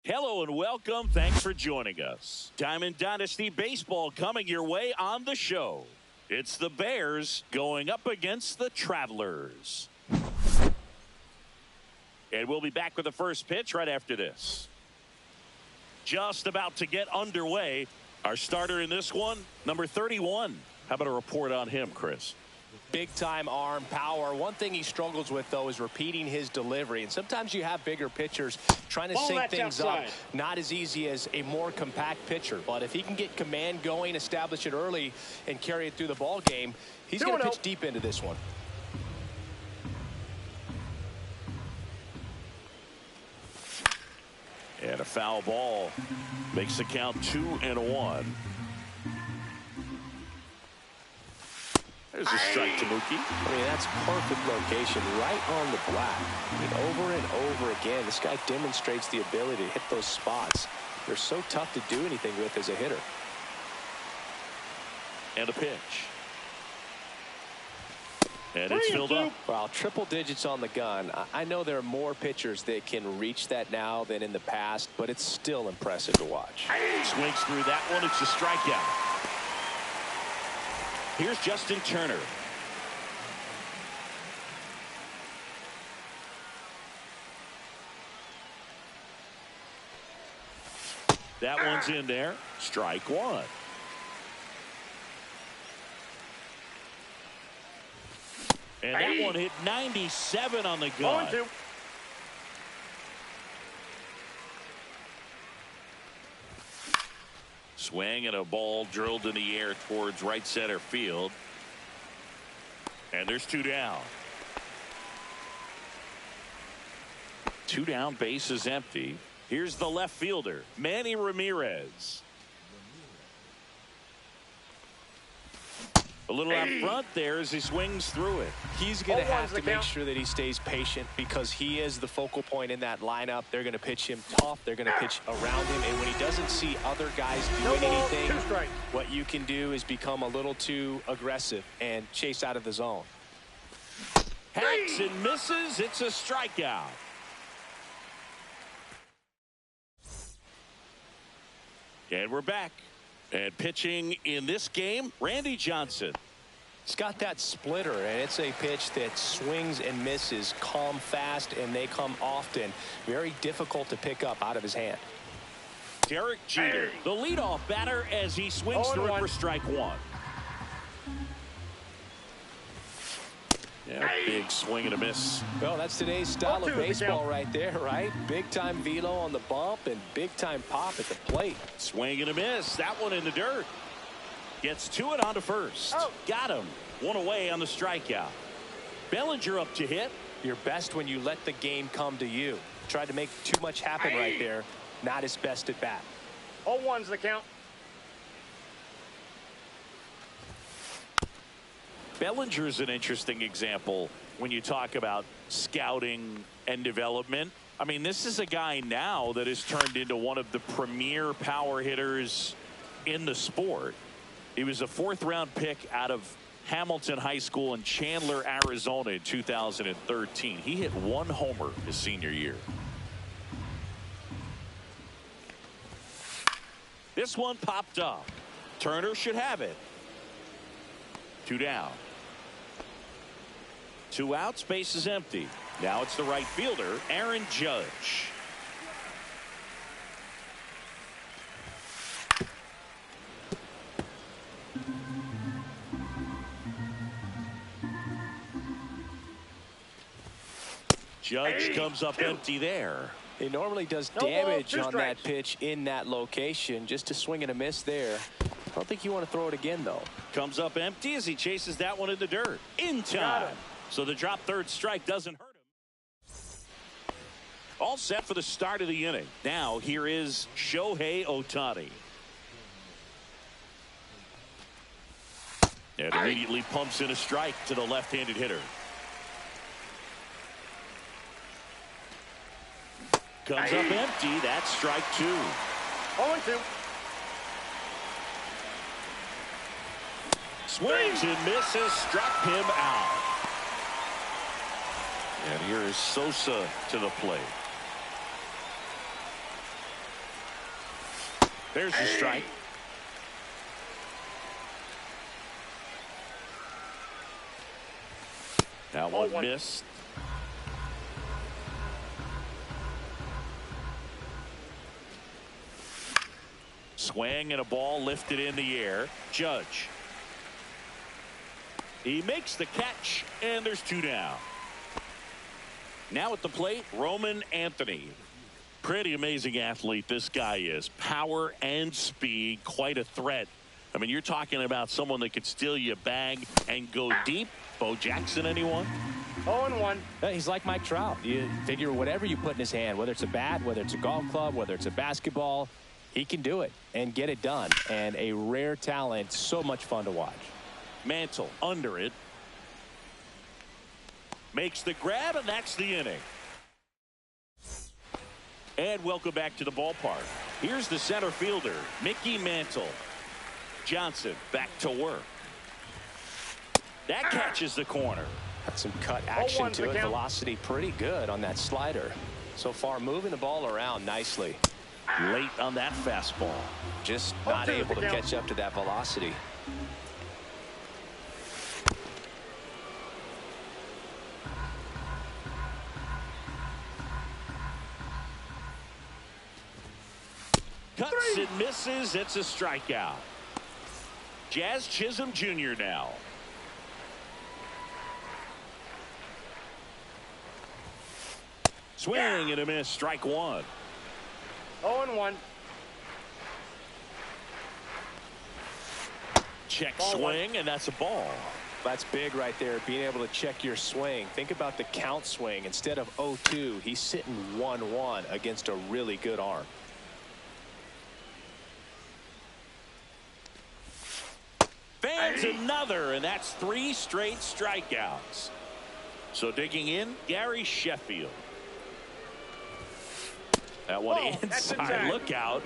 Hello and welcome. Thanks for joining us. Diamond Dynasty Baseball coming your way on the show. It's the Bears going up against the Travelers. And we'll be back with the first pitch right after this. Just about to get underway. Our starter in this one, number 31. How about a report on him, Chris? Big-time arm power. One thing he struggles with, though, is repeating his delivery. And sometimes you have bigger pitchers trying to sync things up. Not as easy as a more compact pitcher. But if he can get command going, establish it early, and carry it through the ball game, he's going to pitch deep into this one. And a foul ball makes the count 2-1. There's a strike to Mookie. I mean, that's perfect location right on the black. I mean, over and over again, this guy demonstrates the ability to hit those spots. They're so tough to do anything with as a hitter. And a pitch. And it's filled up. Well, triple digits on the gun. I know there are more pitchers that can reach that now than in the past, but it's still impressive to watch. Swings through that one. It's a strikeout. Here's Justin Turner. That one's in there. Strike one. And that one hit 97 on the gun. Swing and a ball drilled in the air towards right center field. And there's two down. Two down, base is empty. Here's the left fielder, Manny Ramirez. A little out front there as he swings through it. He's going to have to make sure that he stays patient because he is the focal point in that lineup. They're going to pitch him tough. They're going to pitch around him. And when he doesn't see other guys doing anything, what you can do is become a little too aggressive and chase out of the zone. Hacks and misses. It's a strikeout. And we're back. And pitching in this game, Randy Johnson. He's got that splitter, and it's a pitch that swings and misses, come fast, and they come often. Very difficult to pick up out of his hand. Derek Jeter, the leadoff batter, as he swings through it for strike one. Yeah, big swing and a miss. Well, that's today's style of baseball right there, right? Big-time velo on the bump and big-time pop at the plate. Swing and a miss. That one in the dirt. Gets to it on to first. Got him. One away on the strikeout. Bellinger up to hit. You're best when you let the game come to you. Tried to make too much happen right there. Not his best at bat. 0-1's the count. Bellinger's an interesting example when you talk about scouting and development. I mean, this is a guy now that has turned into one of the premier power hitters in the sport. He was a fourth-round pick out of Hamilton High School in Chandler, Arizona in 2013. He hit 1 homer his senior year. This one popped up. Turner should have it. 2 down. 2 outs, base is empty. Now it's the right fielder, Aaron Judge. Judge comes up empty there. He normally does damage on that pitch in that location. Just a swing and a miss there. I don't think you want to throw it again, though. Comes up empty as he chases that one in the dirt. In time. So the drop third strike doesn't hurt him. All set for the start of the inning. Now here is Shohei Ohtani. And immediately pumps in a strike to the left-handed hitter. Comes up empty. That's strike 2. 0-2. Swings and misses. Struck him out. And here is Sosa to the plate. There's the strike. Now one missed. Swing and a ball lifted in the air. Judge. He makes the catch, and there's 2 down. Now at the plate, Roman Anthony. Pretty amazing athlete this guy is. Power and speed, quite a threat. I mean, you're talking about someone that could steal you a bag and go deep. Bo Jackson, anyone? 0-1. He's like Mike Trout. You figure whatever you put in his hand, whether it's a bat, whether it's a golf club, whether it's a basketball, he can do it and get it done. And a rare talent, so much fun to watch. Mantle under it. Makes the grab, and that's the inning. And welcome back to the ballpark. Here's the center fielder, Mickey Mantle. Johnson back to work. That catches the corner. Got some cut action to it. Velocity pretty good on that slider. So far moving the ball around nicely. Late on that fastball. Just not able to catch up to that velocity. Cuts and misses. It's a strikeout. Jazz Chisholm Jr. now. Swing and a miss. Strike 1. 0-1. Check swing, and that's a ball. That's big right there, being able to check your swing. Think about the count swing. Instead of 0-2, he's sitting 1-1 against a really good arm. That's another, and that's 3 straight strikeouts. So digging in, Gary Sheffield. That one inside. Look out.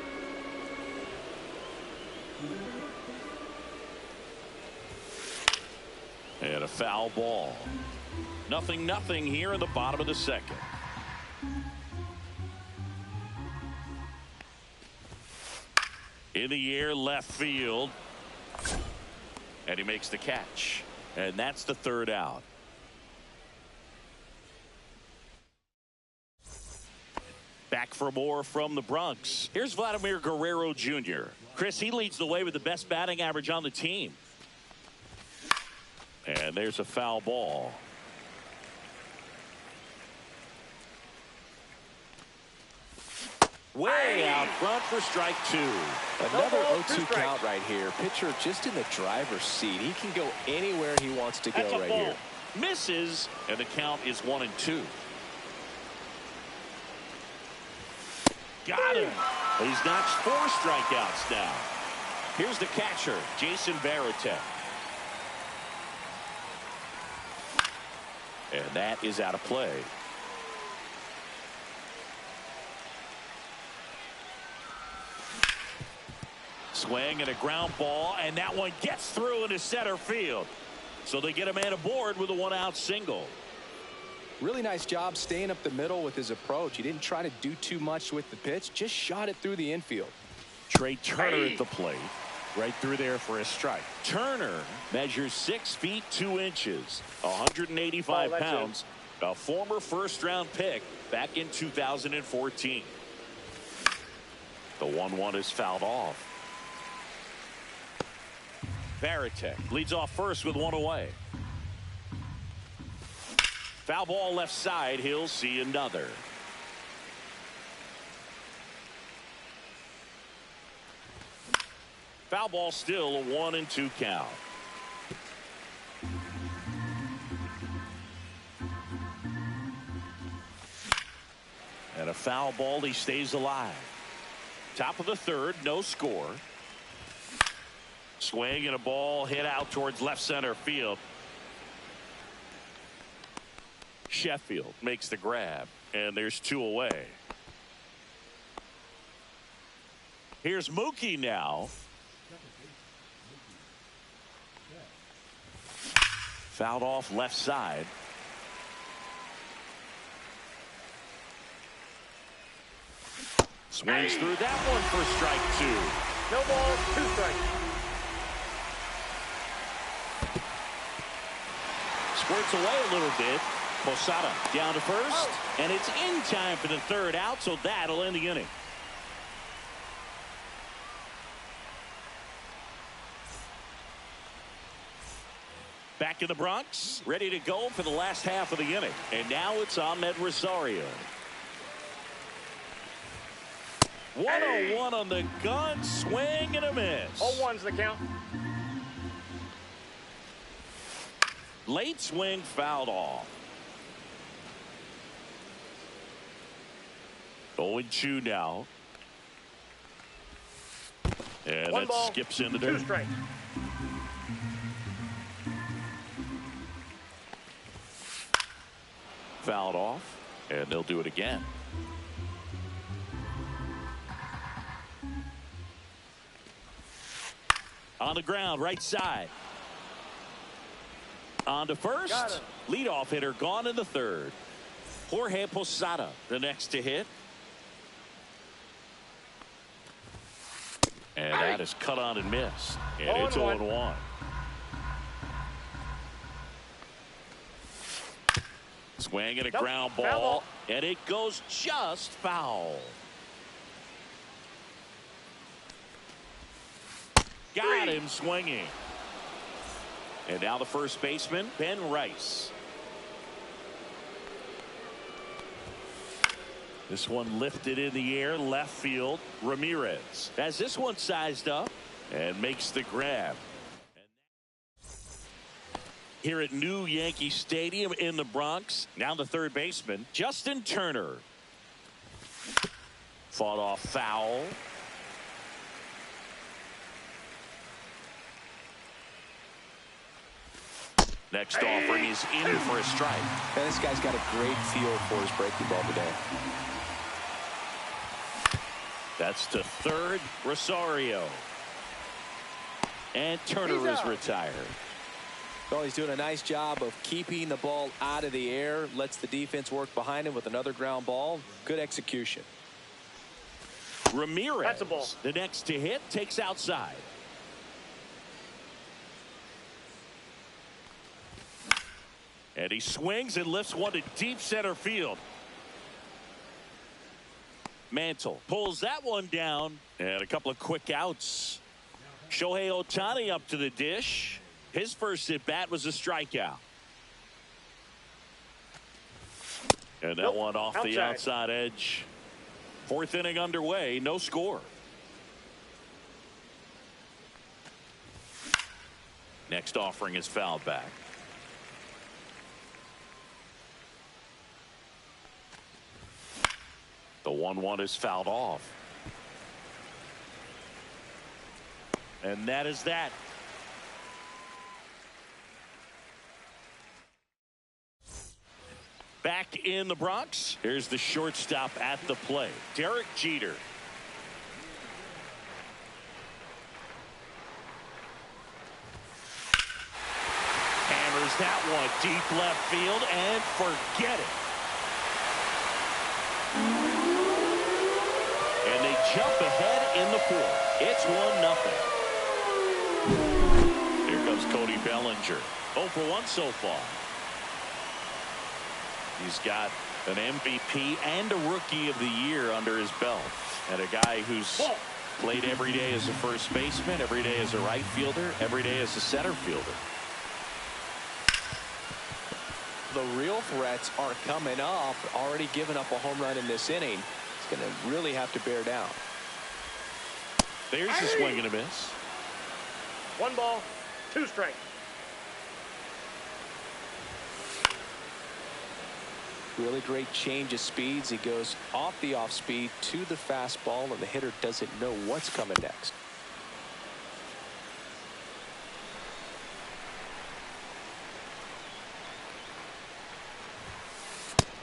And a foul ball. 0-0 here in the bottom of the second. In the air, left field. And he makes the catch. And that's the 3rd out. Back for more from the Bronx. Here's Vladimir Guerrero Jr. Chris, he leads the way with the best batting average on the team. And there's a foul ball. Way out front for strike 2. Another 0-2 count right here. Pitcher just in the driver's seat. He can go anywhere he wants to go right here. Misses, and the count is 1-2. Got him. He's notched 4 strikeouts now. Here's the catcher, Jason Varitek. And that is out of play. Swing and a ground ball, and that one gets through into center field. So they get a man aboard with a 1-out single. Really nice job staying up the middle with his approach. He didn't try to do too much with the pitch, just shot it through the infield. Trey Turner at the plate. Right through there for a strike. Turner measures 6 feet 2 inches, 185 pounds, a former first-round pick back in 2014. The 1-1 is fouled off. Varitek leads off first with 1 away. Foul ball left side. He'll see another. Foul ball still a 1-2 count. And a foul ball. He stays alive. Top of the 3rd, no score. Swing and a ball hit out towards left center field. Sheffield makes the grab, and there's 2 away. Here's Mookie now. Fouled off left side. Swings through that one for strike 2. No balls, 2 strikes. Squirts away a little bit. Posada down to first, and it's in time for the 3rd out, so that'll end the inning. Back in the Bronx, ready to go for the last half of the inning. And now it's Ahmed Rosario. 1-0-1 on the gun, swing and a miss. 0-1's the count. Late swing fouled off. 0-2 now. And that skips in the dirt. 2 strikes. Fouled off, and they'll do it again. On the ground, right side. On to first. Leadoff hitter gone in the 3rd. Jorge Posada, the next to hit. And that is cut on and missed. And it's 0-1. Swing and a ground ball, and it goes just foul. Got him swinging. And now the first baseman, Ben Rice. This one lifted in the air, left field. Ramirez has this one sized up and makes the grab. Here at New Yankee Stadium in the Bronx, now the 3rd baseman, Justin Turner. Fought off foul. Next offering is in for a strike. And this guy's got a great feel for his breaking ball today. That's to third. Rosario. And Turner is retired. Well, he's doing a nice job of keeping the ball out of the air. Lets the defense work behind him with another ground ball. Good execution. Ramirez, that's a ball. The next to hit, takes outside. And he swings and lifts one to deep center field. Mantle pulls that one down. And a couple of quick outs. Shohei Ohtani up to the dish. His first at bat was a strikeout. And that one off the outside edge. Fourth inning underway, no score. Next offering is fouled back. The 1-1 is fouled off. And that is that. Back in the Bronx, here's the shortstop at the plate, Derek Jeter. Hammers that one deep left field and forget it. And they jump ahead in the fourth. It's 1-0. Here comes Cody Bellinger. 0 for 1 so far. He's got an MVP and a Rookie of the Year under his belt. And a guy who's played every day as a first baseman, every day as a right fielder, every day as a center fielder. The real threats are coming up. Already given up a home run in this inning. He's going to really have to bear down. There's a swing and a miss. 1 ball, 2 strikes. Really great change of speeds. He goes off the off speed to the fastball, and the hitter doesn't know what's coming next.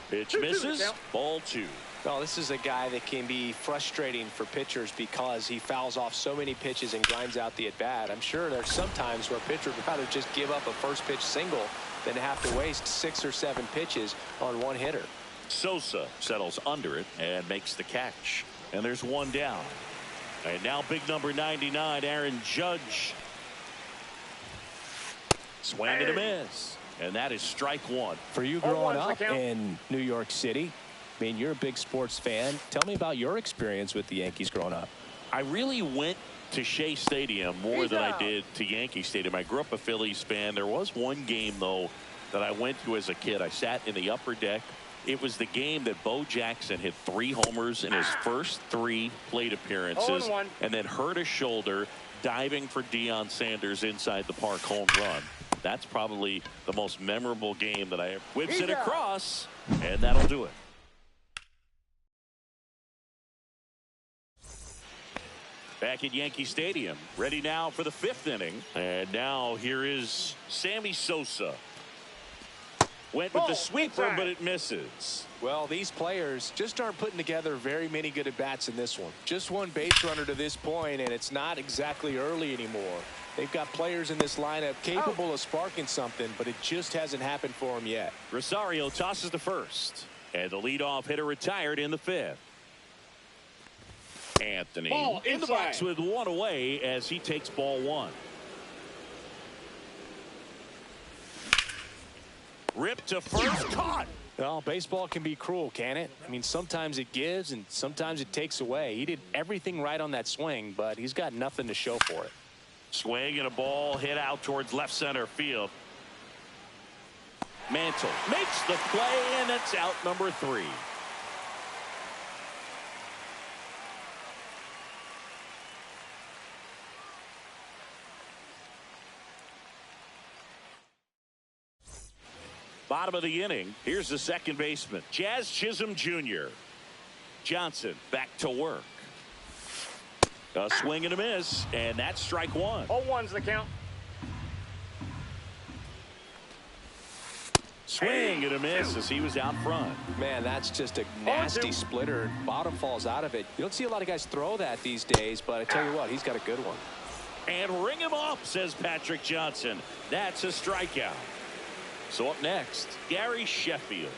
Pitch misses. Ball 2. Well, this is a guy that can be frustrating for pitchers because he fouls off so many pitches and grinds out the at bat. I'm sure there's some times where a pitcher would rather just give up a first pitch single than have to waste 6 or 7 pitches on one hitter. Sosa settles under it and makes the catch. And there's one down. And now big number 99, Aaron Judge. Swing and a miss. And that is strike 1. For you growing up in New York City, I mean, you're a big sports fan. Tell me about your experience with the Yankees growing up. I really went to Shea Stadium more than I did to Yankee Stadium. I grew up a Phillies fan. There was one game, though, that I went to as a kid. I sat in the upper deck. It was the game that Bo Jackson hit 3 homers in his first 3 plate appearances and then hurt his shoulder diving for Deion Sanders inside the park home run. That's probably the most memorable game that I ever. Whips it across, and that'll do it. Back at Yankee Stadium, ready now for the 5th inning. And now here is Sammy Sosa. Went with the sweeper, but it misses. Well, these players just aren't putting together very many good at-bats in this one. Just one base runner to this point, and it's not exactly early anymore. They've got players in this lineup capable of sparking something, but it just hasn't happened for them yet. Rosario tosses to first, and the leadoff hitter retired in the 5th. Anthony in the box with 1 away as he takes ball 1. Ripped to first, caught. Well, baseball can be cruel, can it? I mean, sometimes it gives and sometimes it takes away. He did everything right on that swing, but he's got nothing to show for it. Swing and a ball hit out towards left center field. Mantle makes the play, and it's out number 3. Bottom of the inning. Here's the second baseman, Jazz Chisholm Jr. Johnson back to work. A swing and a miss, and that's strike 1. 0-1's the count. Swing and a miss as he was out front. Man, that's just a nasty splitter. Bottom falls out of it. You don't see a lot of guys throw that these days, but I tell you what, he's got a good one. And ring him up, says Patrick Johnson. That's a strikeout. So up next, Gary Sheffield.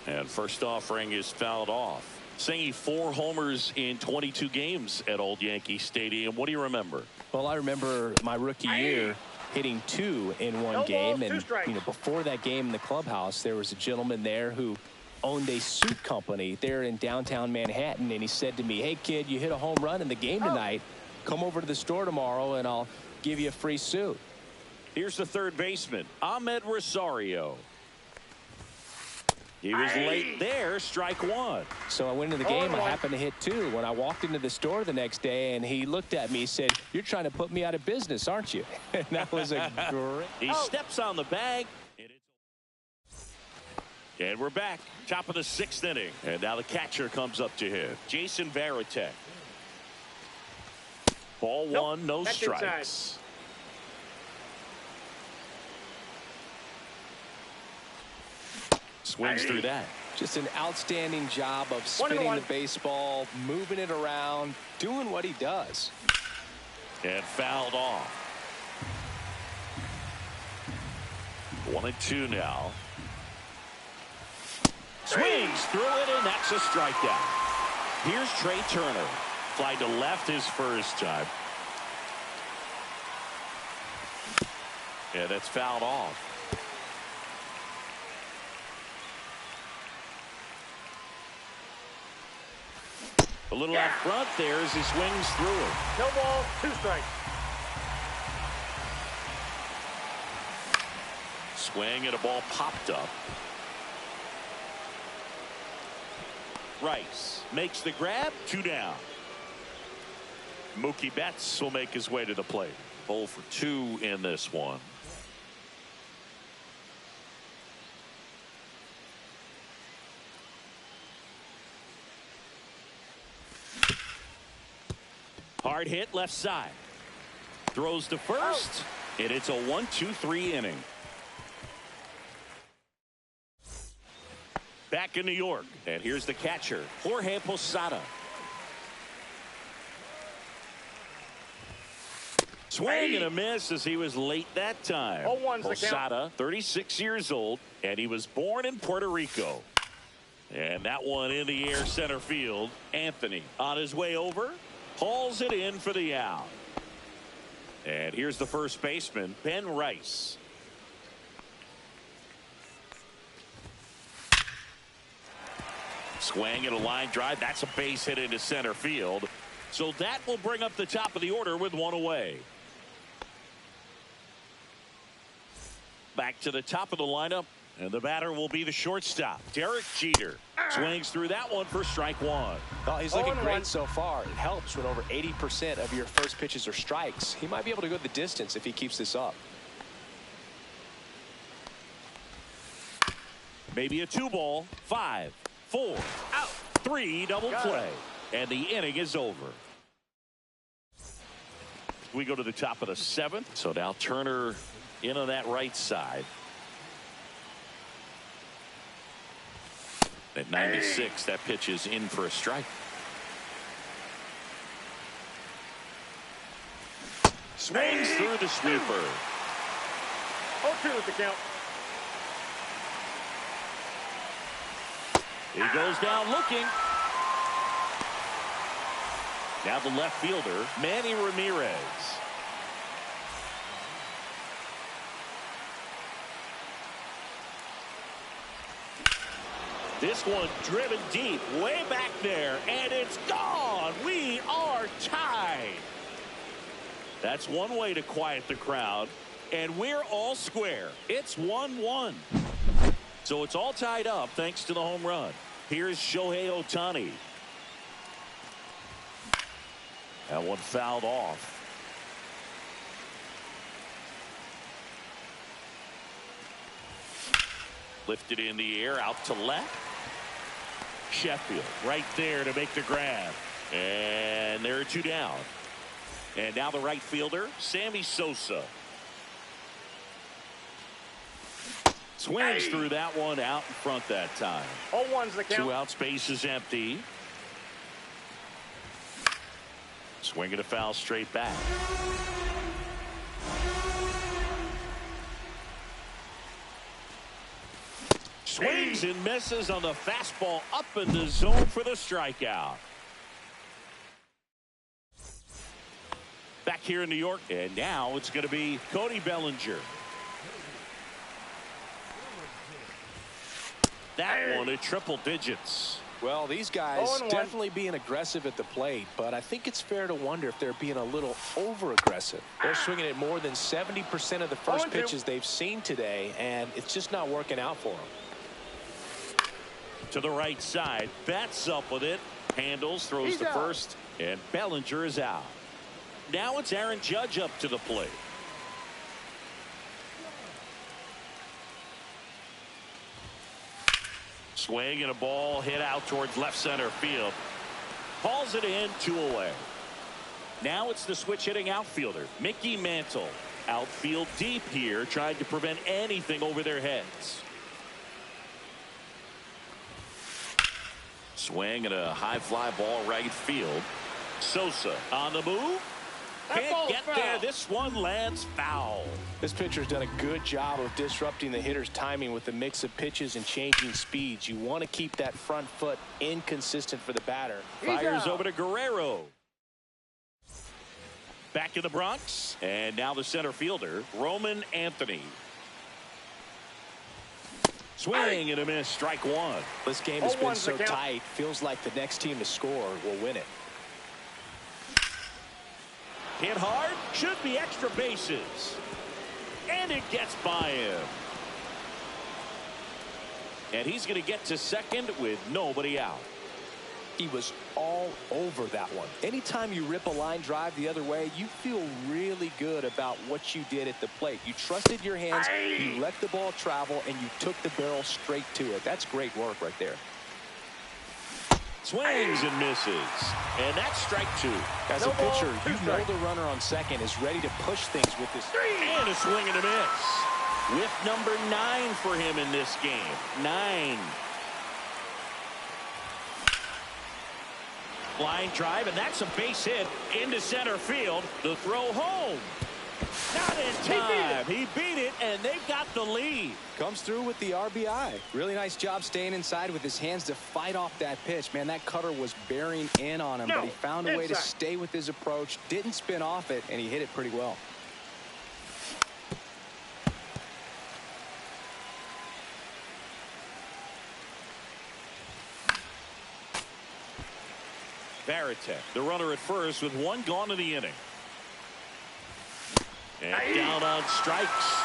And first offering is fouled off. Singing 4 homers in 22 games at Old Yankee Stadium. What do you remember? Well, I remember my rookie year hitting 2 in one game. And, before that game in the clubhouse, there was a gentleman there who owned a suit company there in downtown Manhattan. And he said to me, hey, kid, you hit a home run in the game tonight. Come over to the store tomorrow and I'll give you a free suit. Here's the third baseman, Ahmed Rosario. He was late there, strike 1. So I went into the game. I happened to hit 2. When I walked into the store the next day, and he looked at me, he said, you're trying to put me out of business, aren't you? And that was a great. He steps on the bag. And we're back. Top of the 6th inning. And now the catcher comes up to him. Jason Varitek. Ball 1, no strikes. Swings through that. Just an outstanding job of spinning the baseball, moving it around, doing what he does. And fouled off. 1-2 now. Swings through it, and that's a strikeout. Here's Trey Turner. Fly to left his first time. And that's fouled off. A little out front there as he swings through it. No ball, 2 strikes. Swing and a ball popped up. Rice makes the grab, 2 down. Mookie Betts will make his way to the plate. 0 for 2 in this one. Hard hit left side. Throws to first. And it's a 1-2-3 inning. Back in New York. And here's the catcher, Jorge Posada. Swing and a miss as he was late that time. Posada, 36 years old, and he was born in Puerto Rico. And that one in the air center field. Anthony on his way over. Hauls it in for the out. And here's the first baseman, Ben Rice. Swing and a line drive. That's a base hit into center field. So that will bring up the top of the order with 1 away. Back to the top of the lineup. And the batter will be the shortstop, Derek Jeter. Swings through that one for strike 1. Well, he's looking great so far. It helps when over 80% of your first pitches are strikes. He might be able to go the distance if he keeps this up. Maybe a 2 ball, 5, 4, out, 3 double play. And the inning is over. We go to the top of the 7th. So now Turner in on that right side. At 96, that pitch is in for a strike. Swings through the sweeper. 0-2 with the count. He goes down looking. Now the left fielder, Manny Ramirez. This one driven deep, way back there, and it's gone. We are tied. That's one way to quiet the crowd, and we're all square. It's 1-1. So it's all tied up thanks to the home run. Here's Shohei Ohtani. That one fouled off. Lifted in the air, out to left. Sheffield right there to make the grab. And there are 2 down. And now the right fielder, Sammy Sosa. Swings through that one out in front that time. 0-1's the count. 2 out, space is empty. Swinging a foul straight back. Swings and misses on the fastball up in the zone for the strikeout. Back here in New York, and now it's going to be Cody Bellinger. That one at triple digits. Well, these guys definitely being aggressive at the plate, but I think it's fair to wonder if they're being a little over-aggressive. They're swinging at more than 70% of the first pitches they've seen today, and it's just not working out for them. To the right side, bats up with it, handles, throws to first, and Bellinger is out. Now it's Aaron Judge up to the plate. Swing and a ball hit out towards left center field. Hauls it in, 2 away. Now it's the switch hitting outfielder, Mickey Mantle. Outfield deep here, trying to prevent anything over their heads. Swing and a high fly ball right field. Sosa on the move. Can't get there. This one lands foul. This pitcher's done a good job of disrupting the hitter's timing with the mix of pitches and changing speeds. You want to keep that front foot inconsistent for the batter. Fires over to Guerrero. Back in the Bronx. And now the center fielder, Roman Anthony. Swing and a miss. Strike one. This game has been so tight. Feels like the next team to score will win it. Hit hard, should be extra bases. And it gets by him. And he's going to get to second with nobody out. He was all over that one. Anytime you rip a line drive the other way, you feel really good about what you did at the plate. You trusted your hands, you let the ball travel, and you took the barrel straight to it. That's great work right there. Swings and misses. And that's strike 2. As a pitcher, you know the runner on second is ready to push things with this. And a swing and a miss. Whip number 9 for him in this game. 9. Line drive, and that's a base hit into center field. The throw home. Not in time. He beat it, and they've got the lead. Comes through with the RBI. Really nice job staying inside with his hands to fight off that pitch. Man, that cutter was bearing in on him, but he found a way to stay with his approach, didn't spin off it, and he hit it pretty well. Varitek, the runner at first with 1 gone in the inning. And down on strikes.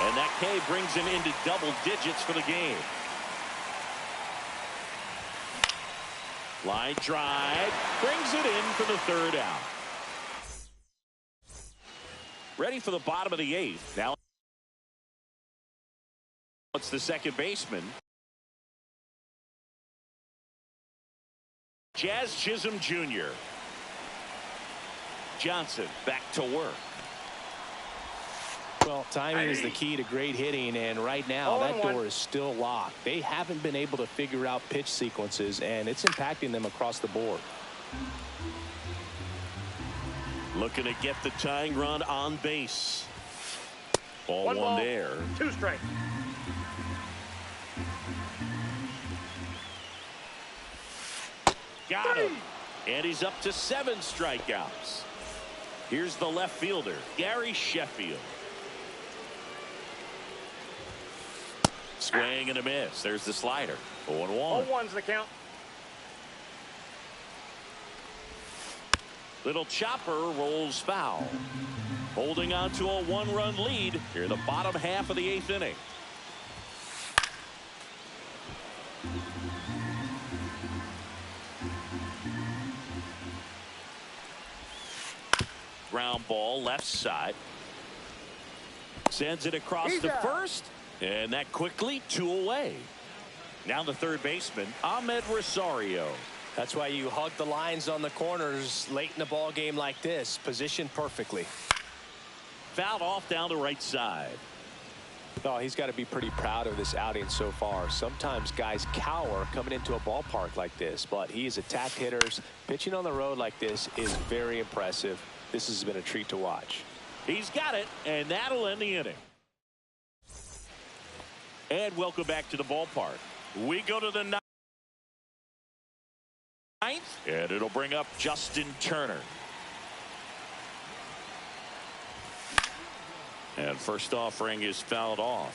And that K brings him into double digits for the game. Line drive. Brings it in for the 3rd out. Ready for the bottom of the 8th. Now it's the second baseman. Jazz Chisholm Jr. Johnson back to work. Well, timing is the key to great hitting, and right now that door is still locked. They haven't been able to figure out pitch sequences, and it's impacting them across the board. Looking to get the tying run on base. Ball 1 there. 2 strikes. Got him. And he's up to 7 strikeouts. Here's the left fielder, Gary Sheffield. Swing and a miss. There's the slider. 0-1. 0-1's the count. Little chopper rolls foul. Holding on to a 1-run lead here in the bottom half of the 8th inning. Ground ball left side. Sends it across to first. And that quickly 2 away. Now the third baseman, Ahmed Rosario. That's why you hug the lines on the corners late in a ball game like this. Positioned perfectly. Fouled off down the right side. Oh, he's got to be pretty proud of this outing so far. Sometimes guys cower coming into a ballpark like this, but he's attacked hitters. Pitching on the road like this is very impressive. This has been a treat to watch. He's got it, and that'll end the inning. And welcome back to the ballpark. We go to the ninth, and it'll bring up Justin Turner. And first offering is fouled off.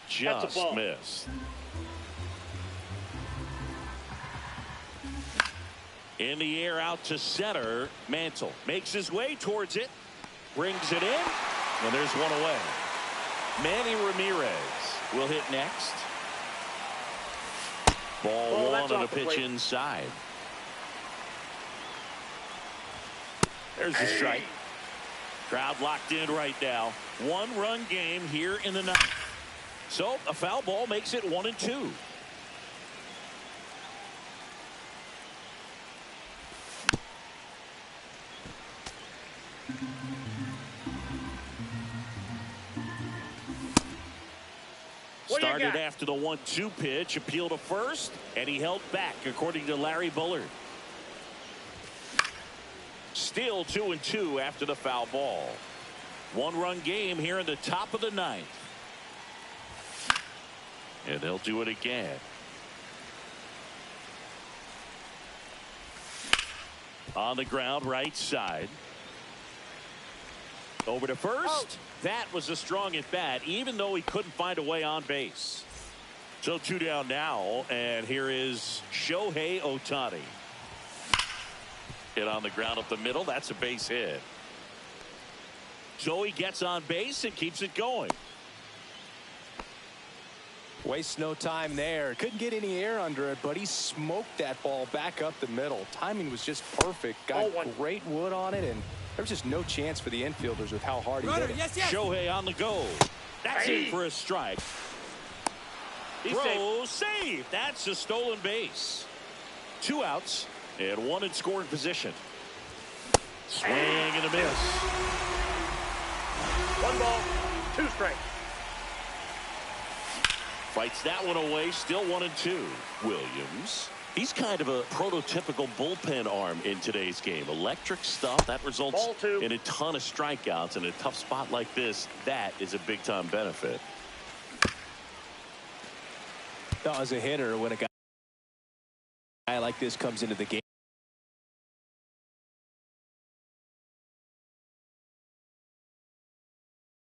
Just missed. In the air out to center. Mantle makes his way towards it. Brings it in. And there's one away. Manny Ramirez will hit next. Ball one on a pitch inside. There's the strike. Crowd locked in right now. One-run game here in the ninth. So a foul ball makes it 1-2. Started after the 1-2 pitch, appeal to first, and he held back, according to Larry Bullard. Still 2-2 after the foul ball. One-run game here in the top of the ninth. And they'll do it again. On the ground, right side. Over to first. That was a strong at bat, even though he couldn't find a way on base. So 2 down now, and here is Shohei Ohtani. Hit on the ground up the middle. That's a base hit. So he gets on base and keeps it going. Wastes no time there. Couldn't get any air under it, but he smoked that ball back up the middle. Timing was just perfect. Got great wood on it, and there was just no chance for the infielders with how hard he hit it. Shohei on the go. That's in for a strike. Throw save. That's a stolen base. 2 outs and 1 in scoring position. Swing and a miss. 1 ball, 2 strikes. Fights that one away. Still 1-2. Williams. He's kind of a prototypical bullpen arm in today's game. Electric stuff that results in a ton of strikeouts in a tough spot like this. That is a big time benefit. As a hitter, when a guy like this comes into the game,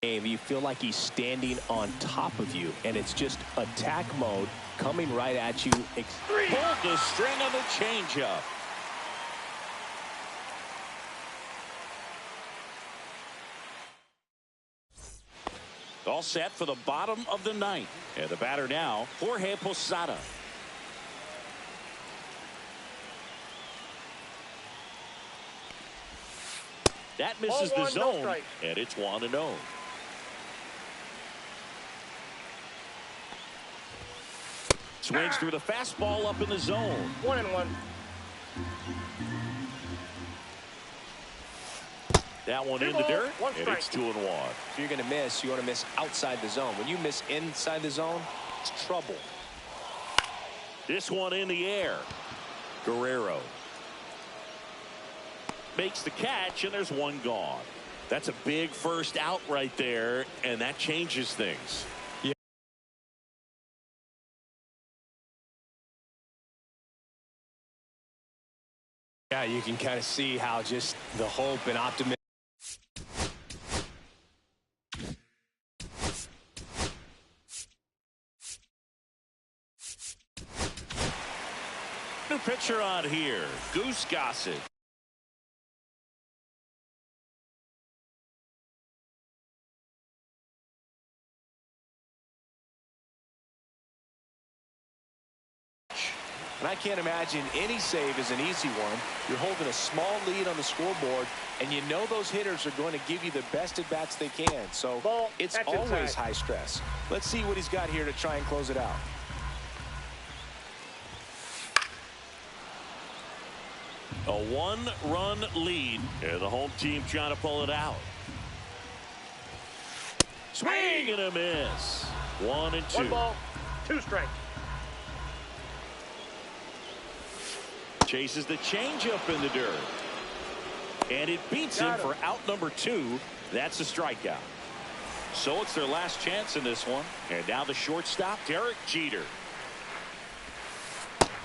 you feel like he's standing on top of you, and it's just attack mode coming right at you. Pulled the string on the changeup. All set for the bottom of the ninth. And the batter now, Jorge Posada. That misses the zone, and it's 1-0. Swings through the fastball up in the zone. 1-1. That one in the dirt, and it's 2-1. If you're going to miss, you want to miss outside the zone. When you miss inside the zone, it's trouble. This one in the air. Guerrero makes the catch, and there's one gone. That's a big first out right there, and that changes things. Yeah, you can kind of see how just the hope and optimism. New pitcher on here, Goose Gossett. And I can't imagine any save is an easy one. You're holding a small lead on the scoreboard, and you know those hitters are going to give you the best at bats they can. So it's always high stress. Let's see what he's got here to try and close it out. A 1-run lead, and the home team trying to pull it out. Swing and a miss. 1-2. 1 ball, 2 strikes. Chases the changeup in the dirt. And it beats him for out number 2. That's a strikeout. So it's their last chance in this one. And now the shortstop, Derek Jeter.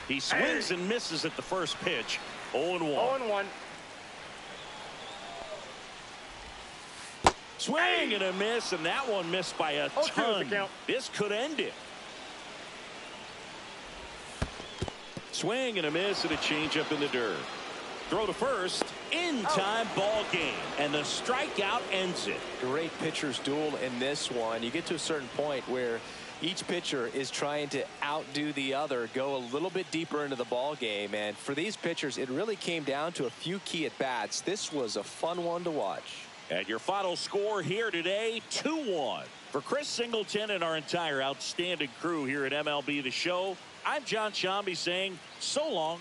He swings and misses at the first pitch. 0-1. 0-1. Swing and a miss, and that one missed by a ton. This could end it. Swing and a miss and a changeup in the dirt. Throw to first. In time, ball game. And the strikeout ends it. Great pitcher's duel in this one. You get to a certain point where each pitcher is trying to outdo the other, go a little bit deeper into the ball game. And for these pitchers, it really came down to a few key at-bats. This was a fun one to watch. And your final score here today, 2-1. For Chris Singleton and our entire outstanding crew here at MLB The Show, I'm John Shambi saying so long.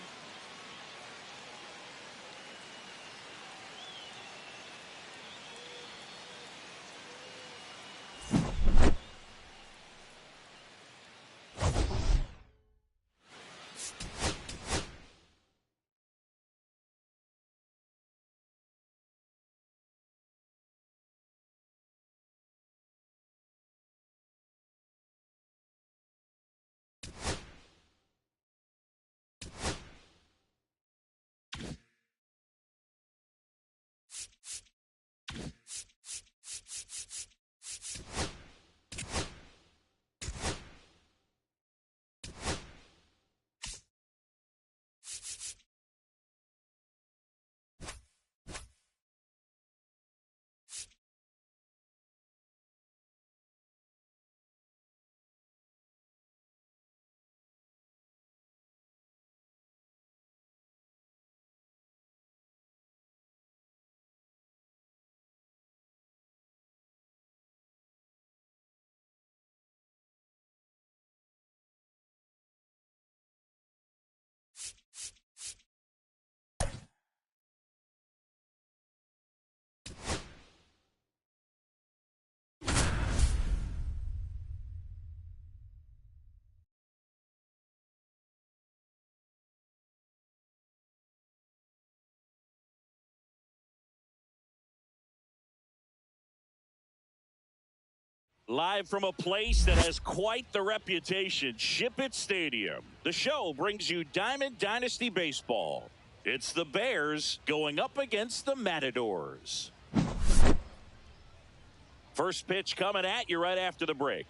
Live from a place that has quite the reputation, Ship It Stadium. The show brings you Diamond Dynasty Baseball. It's the Bears going up against the Matadors. First pitch coming at you right after the break.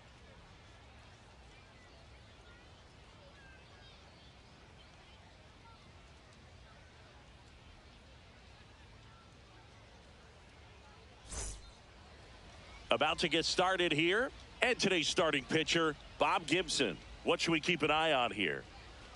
About to get started here. And today's starting pitcher, Bob Gibson. What should we keep an eye on here?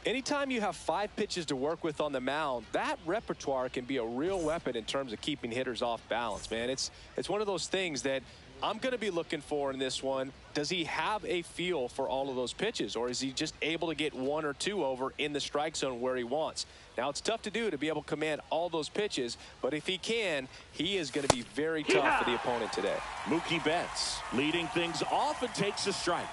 Anytime you have 5 pitches to work with on the mound, that repertoire can be a real weapon in terms of keeping hitters off balance, man. It's one of those things that I'm going to be looking for in this one. Does he have a feel for all of those pitches, or is he just able to get 1 or 2 over in the strike zone where he wants? Now, it's tough to do to be able to command all those pitches, but if he can, he is going to be very tough for the opponent today. Mookie Betts leading things off and takes a strike.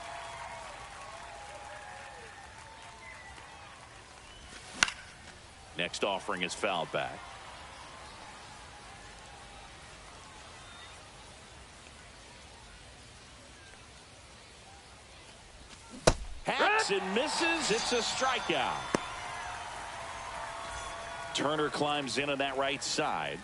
Next offering is fouled back. Hacks and misses. It's a strikeout. Turner climbs in on that right side.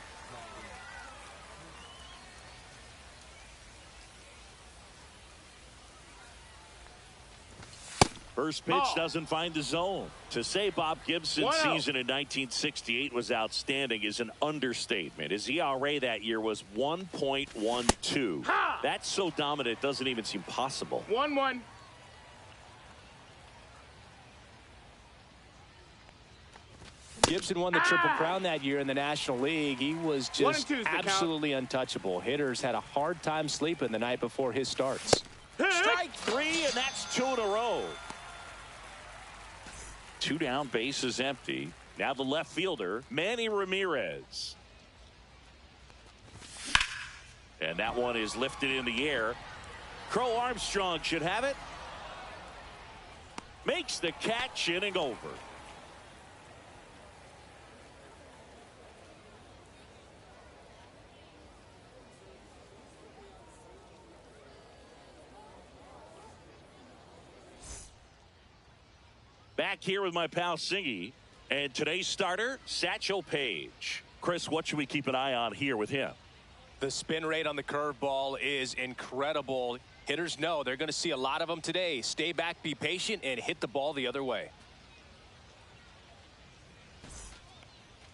First pitch doesn't find the zone. To say Bob Gibson's season in 1968 was outstanding is an understatement. His ERA that year was 1.12. That's so dominant it doesn't even seem possible. 1-1. Gibson won the Triple Crown that year in the National League. He was just absolutely untouchable. Hitters had a hard time sleeping the night before his starts. Strike 3, and that's 2 in a row. 2 down, base is empty. Now the left fielder, Manny Ramirez. And that one is lifted in the air. Crow Armstrong should have it. Makes the catch, inning over. Back here with my pal Singy, and today's starter, Satchel Paige. Chris, what should we keep an eye on here with him? The spin rate on the curveball is incredible. Hitters know they're going to see a lot of them today. Stay back, be patient, and hit the ball the other way.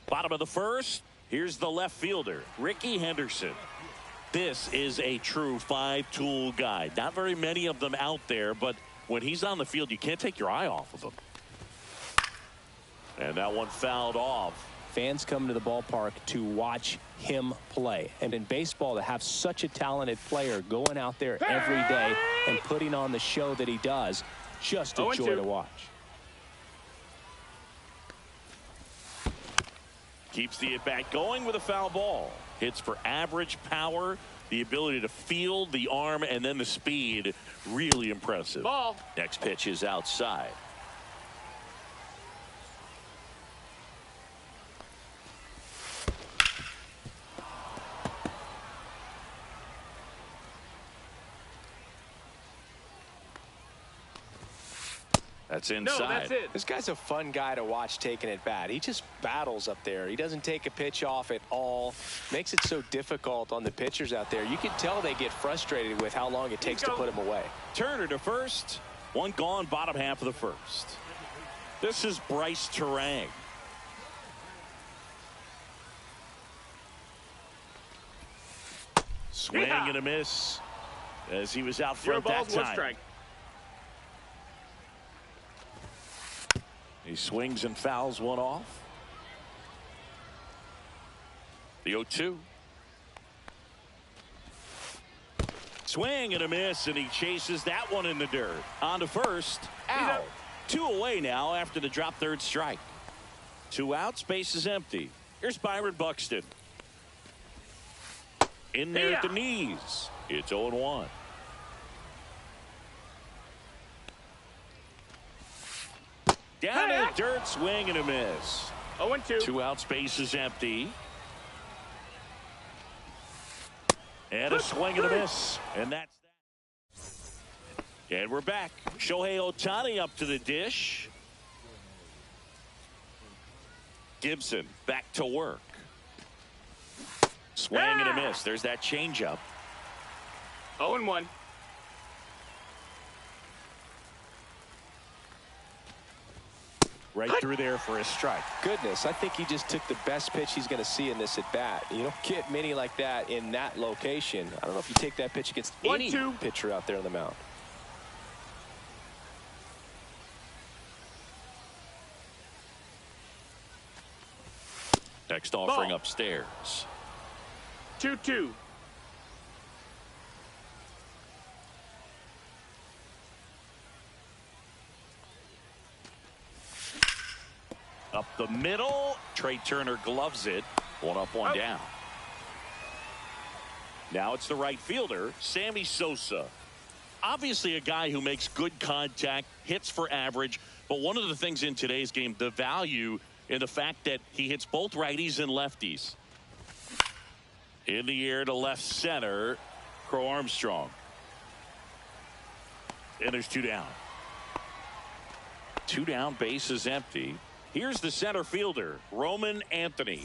Bottom of the first, here's the left fielder, Ricky Henderson. This is a true five-tool guy. Not very many of them out there, but when he's on the field, you can't take your eye off of him. And that one fouled off. Fans come to the ballpark to watch him play. And in baseball, to have such a talented player going out there every day and putting on the show that he does, just a joy to watch. Keeps the at-bat going with a foul ball. Hits for average power, the ability to field, the arm, and then the speed. Really impressive. Ball. Next pitch is outside. That's inside. No, that's it. This guy's a fun guy to watch taking at bat. He just battles up there. He doesn't take a pitch off at all. Makes it so difficult on the pitchers out there. You can tell they get frustrated with how long it takes to put him away. Turner to first. One gone, bottom half of the first. This is Bryce Terang. Swing and a miss as he was out front that time. Strike. He swings and fouls one off. The 0-2. Swing and a miss, and he chases that one in the dirt. On to first. Out. 2 away now after the drop third strike. 2 outs, base is empty. Here's Byron Buxton. In there at the knees. It's 0-1. Down in the dirt, swing and a miss. 0-2. 2 outs, base is empty. And a swing and a miss. And that's that. And we're back. Shohei Ohtani up to the dish. Gibson back to work. Swing and a miss. There's that changeup. 0-1. Right through there for a strike. Goodness, I think he just took the best pitch he's going to see in this at bat. You don't get many like that in that location. I don't know if you take that pitch against any pitcher out there on the mound. Next offering upstairs. 2-2. Up the middle. Trey Turner gloves it. 1 up, 1 down. Now it's the right fielder, Sammy Sosa. Obviously a guy who makes good contact, hits for average. But one of the things in today's game, the value in the fact that he hits both righties and lefties. In the air to left center, Crow Armstrong. And there's 2 down. 2 down, base is empty. Here's the center fielder, Roman Anthony.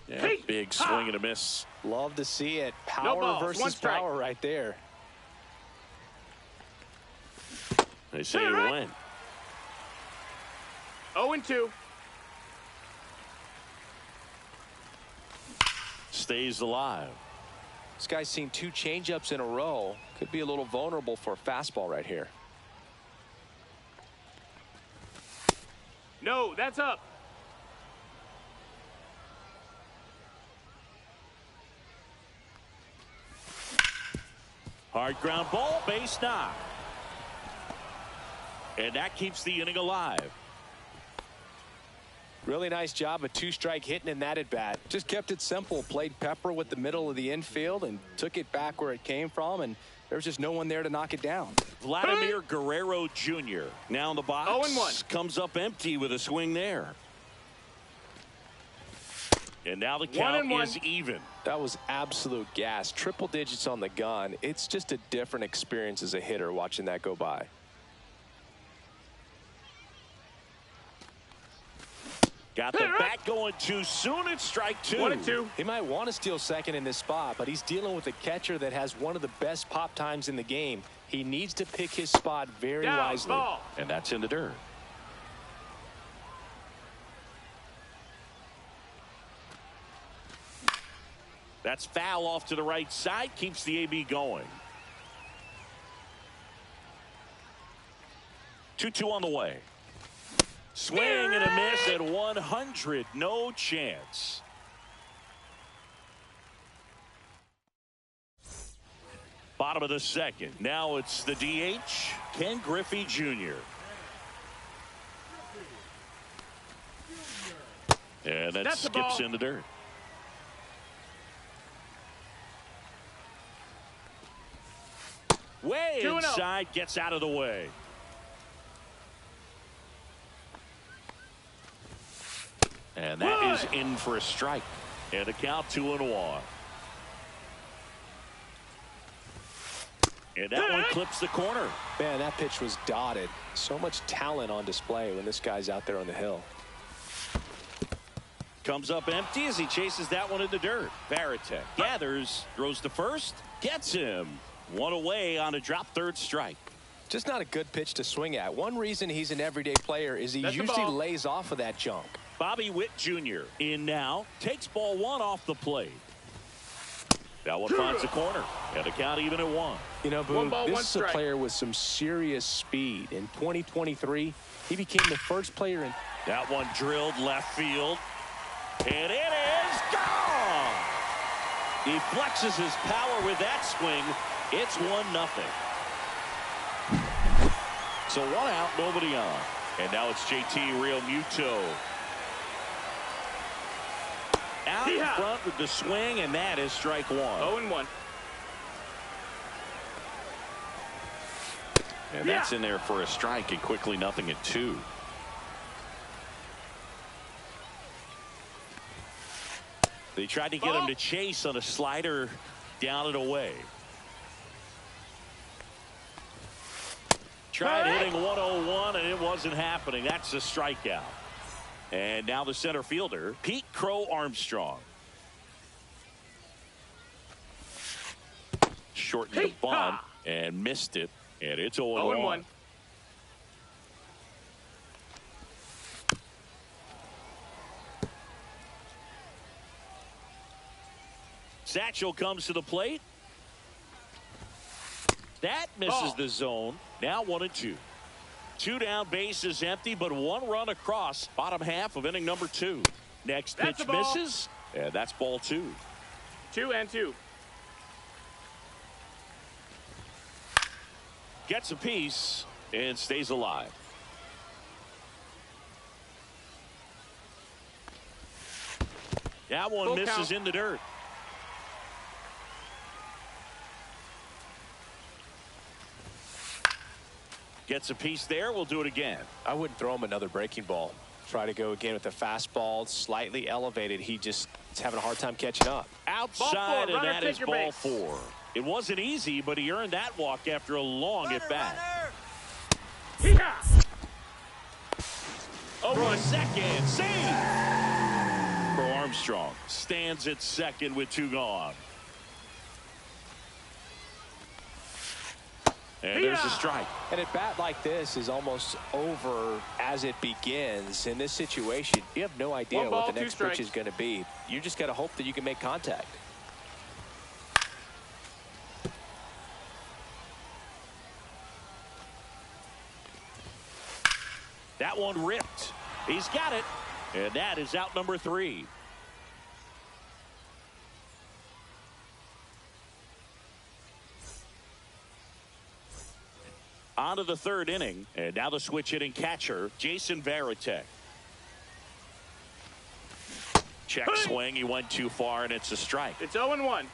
Yeah, big swing and a miss. Love to see it. Power versus power right there. They say you win. 0-2. Stays alive. This guy's seen 2 changeups in a row. Could be a little vulnerable for a fastball right here. No, that's up. Hard ground ball, base knock. And that keeps the inning alive. Really nice job of two-strike hitting in that at-bat. Just kept it simple. Played pepper with the middle of the infield and took it back where it came from, and there was just no one there to knock it down. Vladimir Guerrero Jr. now in the box. 0-1. Comes up empty with a swing there. And now the count is even. That was absolute gas. Triple digits on the gun. It's just a different experience as a hitter watching that go by. Got the bat going too soon. It's strike two. 1-2. He might want to steal second in this spot, but he's dealing with a catcher that has one of the best pop times in the game. He needs to pick his spot very wisely. Ball. And that's in the dirt. That's foul off to the right side. Keeps the AB going. 2-2 on the way. Swing and a miss at 100. No chance. Bottom of the second. Now it's the DH, Ken Griffey Jr. And that skips in the dirt. Way inside, gets out of the way. And that is in for a strike. And a count 2-1. And that one clips the corner. Man, that pitch was dotted. So much talent on display when this guy's out there on the hill. Comes up empty as he chases that one in the dirt. Varitek gathers, throws to first, gets him. One away on a drop third strike. Just not a good pitch to swing at. One reason he's an everyday player is he usually lays off of that junk. Bobby Witt Jr. in now. Takes ball one off the plate. That one finds the corner. And a count even at 1. You know, Boone, this is a player with some serious speed. In 2023, he became the first player in. That one drilled left field. And it is gone. He flexes his power with that swing. It's 1-0. So 1 out, nobody on. And now it's JT Realmuto. Out in front with the swing, and that is strike 1. 0-1. And that's in there for a strike, and quickly nothing at 2. They tried to get him to chase on a slider down and away. Tried hitting 101, and it wasn't happening. That's a strikeout. And now the center fielder, Pete Crow Armstrong. Shortened the bunt and missed it. And it's 0-1. Satchel comes to the plate. That misses the zone. Now 1-2. 2 down, bases empty, but 1 run across. Bottom half of inning number 2. Next pitch misses, and that's ball 2. 2-2. Gets a piece and stays alive. That one misses in the dirt. Gets a piece there. We'll do it again. I wouldn't throw him another breaking ball. Try to go again with the fastball, slightly elevated. He just is having a hard time catching up. Outside, and that is ball 4. It wasn't easy, but he earned that walk after a long at-bat. Over a second. Save! For Armstrong. Stands at second with 2 gone. And there's a strike. And a bat like this is almost over as it begins. In this situation, you have no idea what the next pitch is going to be. You just got to hope that you can make contact. That one ripped. He's got it. And that is out number 3. On to the 3rd inning. And now the switch hitting catcher, Jason Varitek. Check swing. He went too far, and it's a strike. It's 0-1.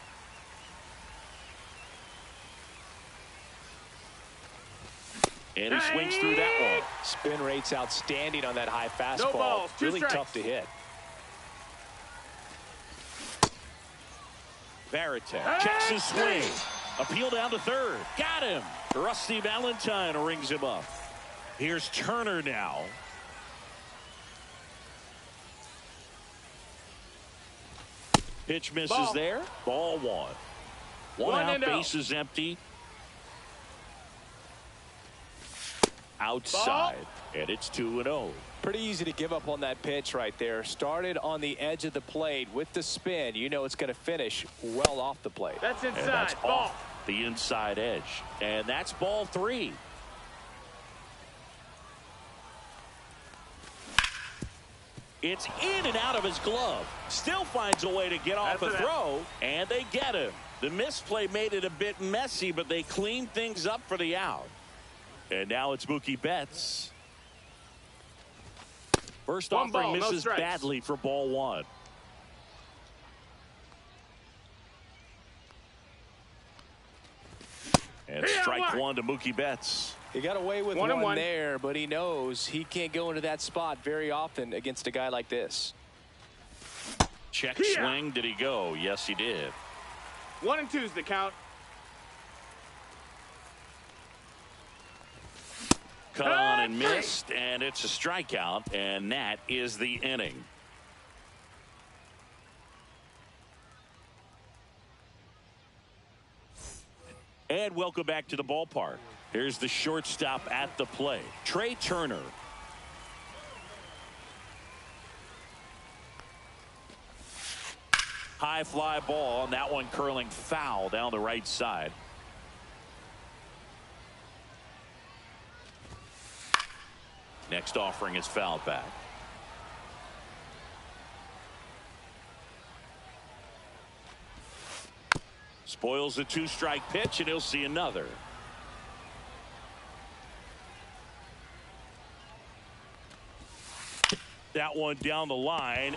And he swings through that one. Spin rate's outstanding on that high fastball. No balls, 2 really strikes. Tough to hit. Varitek checks his swing. Appeal down to third. Got him. Rusty Valentine rings him up. Here's Turner now. Pitch misses Ball. there. Ball 1. One out, base is empty. Outside. And it's 2-0. Pretty easy to give up on that pitch right there. Started on the edge of the plate with the spin. You know it's going to finish well off the plate. That's inside. And that's Ball. off the inside edge. And that's ball 3. It's in and out of his glove. Still finds a way to get off a throw, and they get him. The misplay made it a bit messy, but they cleaned things up for the out. And now it's Mookie Betts. First offering misses badly for ball 1. And strike 1 to Mookie Betts. He got away with one there, but he knows he can't go into that spot very often against a guy like this. Check swing. Did he go? Yes, he did. 1-2's the count. Cut on and missed, and it's a strikeout, and that is the inning. And welcome back to the ballpark. Here's the shortstop at the plate, Trey Turner. High fly ball, and that one curling foul down the right side. Next offering is fouled back. Spoils the 2-strike pitch, and he'll see another. That one down the line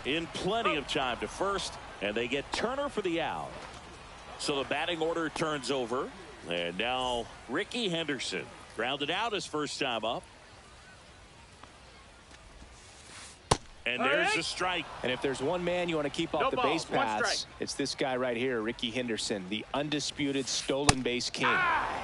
in plenty of time to first, and they get Turner for the out. So the batting order turns over, and now Ricky Henderson grounded out his first time up. And there's a strike. And if there's one man you want to keep off the base paths, it's this guy right here, Ricky Henderson, the undisputed stolen base king.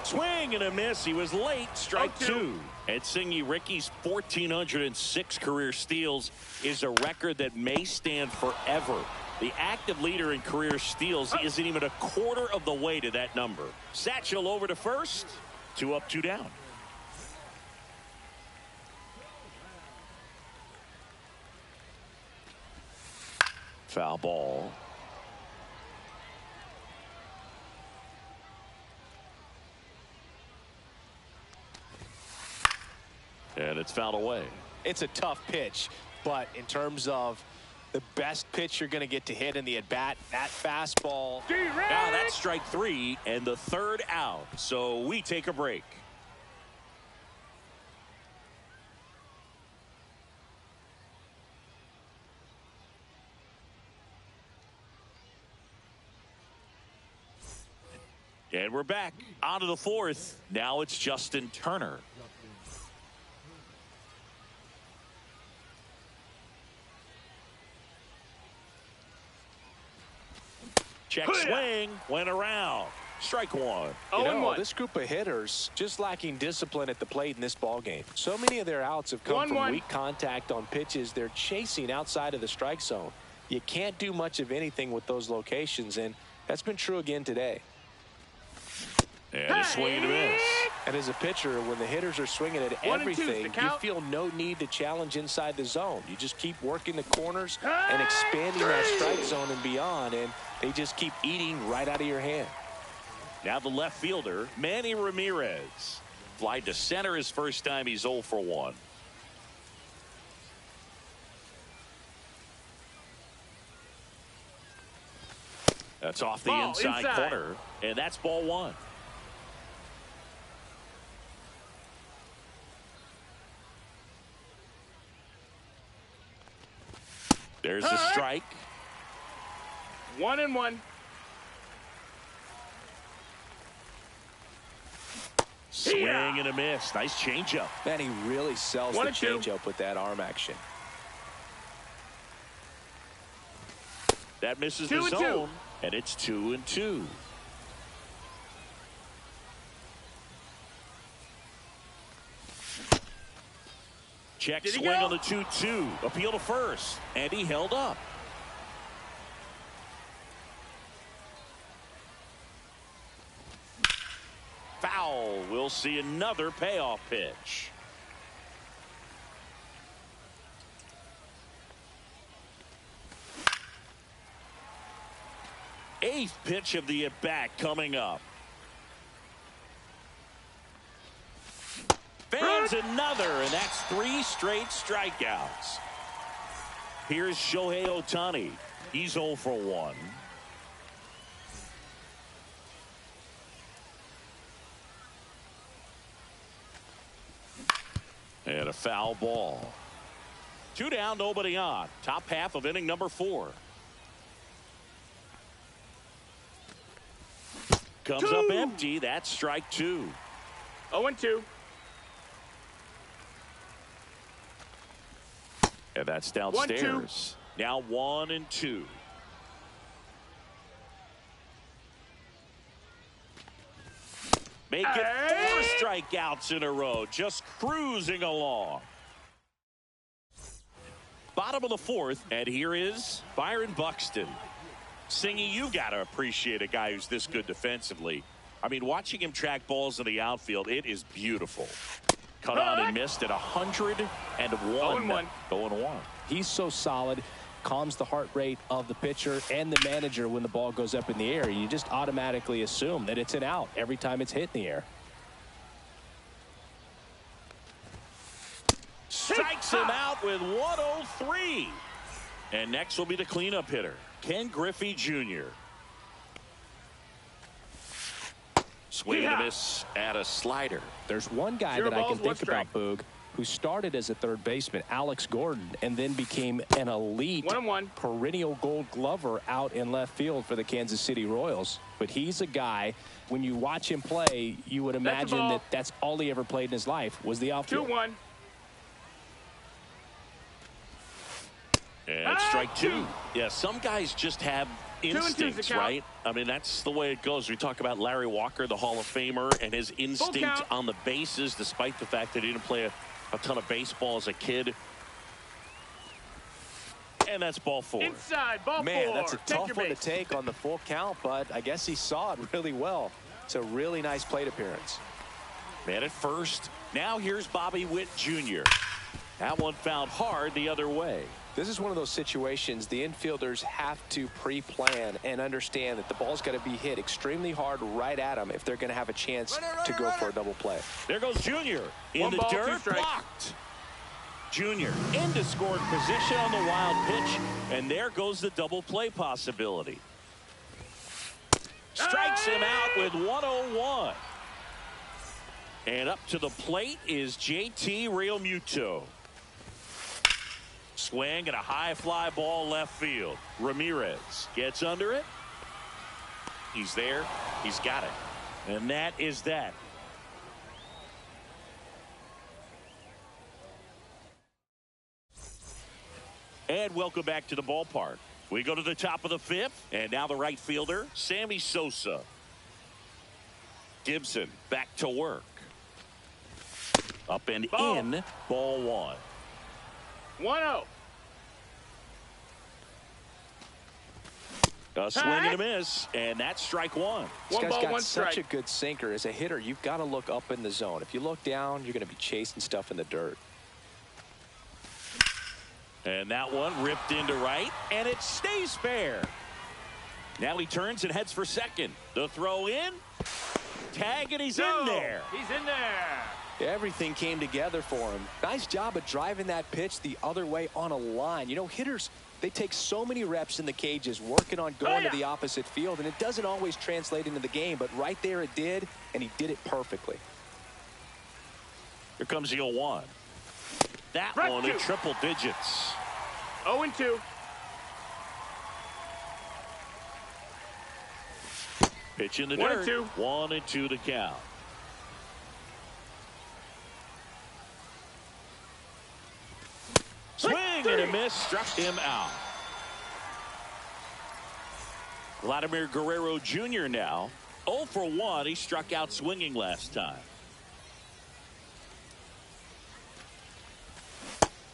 Swing and a miss. He was late. Strike 2. At Singy, Ricky's 1,406 career steals is a record that may stand forever. The active leader in career steals isn't even a quarter of the way to that number. Satchel over to first. 2 up, 2 down. Foul ball. And it's fouled away. It's a tough pitch, but in terms of the best pitch you're going to get to hit in the at-bat, that fastball. Now that's strike 3 and the 3rd out. So we take a break. And we're back on to the 4th. Now it's Justin Turner. Check swing, went around. Strike 1. This group of hitters just lacking discipline at the plate in this ball game. So many of their outs have come from weak contact on pitches they're chasing outside of the strike zone. You can't do much of anything with those locations, and that's been true again today. And a swing and a miss. And as a pitcher, when the hitters are swinging at everything, you feel no need to challenge inside the zone. You just keep working the corners and expanding that strike zone and beyond, and they just keep eating right out of your hand. Now the left fielder, Manny Ramirez. Fly to center his first time. He's 0 for 1. That's off the inside corner, and that's ball 1. There's the strike. 1-1. Swing and a miss. Nice changeup. Man, he really sells the changeup with that arm action. That misses the zone, and it's 2-2. Check swing on the 2-2. Appeal to first, and he held up. Foul. We'll see another payoff pitch. Eighth pitch of the at-bat coming up. Fans another, and that's 3 straight strikeouts. Here's Shohei Ohtani. He's 0 for 1. And a foul ball. 2 down, nobody on. Top half of inning number 4. Comes up empty. That's strike 2. 0-2. And that's downstairs. Now 1-2. Make it 4 strikeouts in a row. Just cruising along. Bottom of the 4th, and here is Byron Buxton. Singy, you got to appreciate a guy who's this good defensively. I mean, watching him track balls in the outfield, it is beautiful. Cut on and missed at 101. 0-1. He's so solid, calms the heart rate of the pitcher and the manager when the ball goes up in the air. You just automatically assume that it's an out every time it's hit in the air. Strikes him out with 103. And next will be the cleanup hitter, Ken Griffey Jr. Swing and a miss at a slider. There's one guy that I can think about, Boog, who started as a third baseman, Alex Gordon, and then became an elite perennial Gold Glover out in left field for the Kansas City Royals. But he's a guy, when you watch him play, you would imagine that that's all he ever played in his life was the outfield. 2-1. And strike 2. Yeah, some guys just have instincts, right? I mean, that's the way it goes. We talk about Larry Walker, the Hall of Famer, and his instinct on the bases, despite the fact that he didn't play a ton of baseball as a kid. And that's ball 4. Inside, ball 4. Man, that's a tough one to take on the full count, but I guess he saw it really well. It's a really nice plate appearance. Man at first. Now here's Bobby Witt Jr. That one found hard the other way. This is one of those situations the infielders have to pre-plan and understand that the ball's got to be hit extremely hard right at them if they're going to have a chance to go for a double play. There goes Jr. in the dirt, blocked. Jr. into scoring position on the wild pitch, and there goes the double play possibility. Strikes him out with 101. And up to the plate is JT Realmuto. Swing and a high fly ball left field. Ramirez gets under it. He's there. He's got it. And that is that. And welcome back to the ballpark. We go to the top of the 5th, and now the right fielder, Sammy Sosa. Gibson back to work. Up and in, ball 1. 1-0. A swing and a miss, and that's strike 1. This guy's got such a good sinker. As a hitter, you've got to look up in the zone. If you look down, you're going to be chasing stuff in the dirt. And that one ripped into right, and it stays fair. Now he turns and heads for second. The throw in, tag, and he's in there. He's in there. Everything came together for him. Nice job of driving that pitch the other way on a line. You know, hitters, they take so many reps in the cages working on going to the opposite field, and it doesn't always translate into the game, but right there it did, and he did it perfectly. Here comes the 0-1. That one in triple digits. 0-2. Pitch in the 1 dirt. and 2. 1-2 to count. Swing and a miss. Struck him out. Vladimir Guerrero Jr. now 0 for 1. He struck out swinging last time.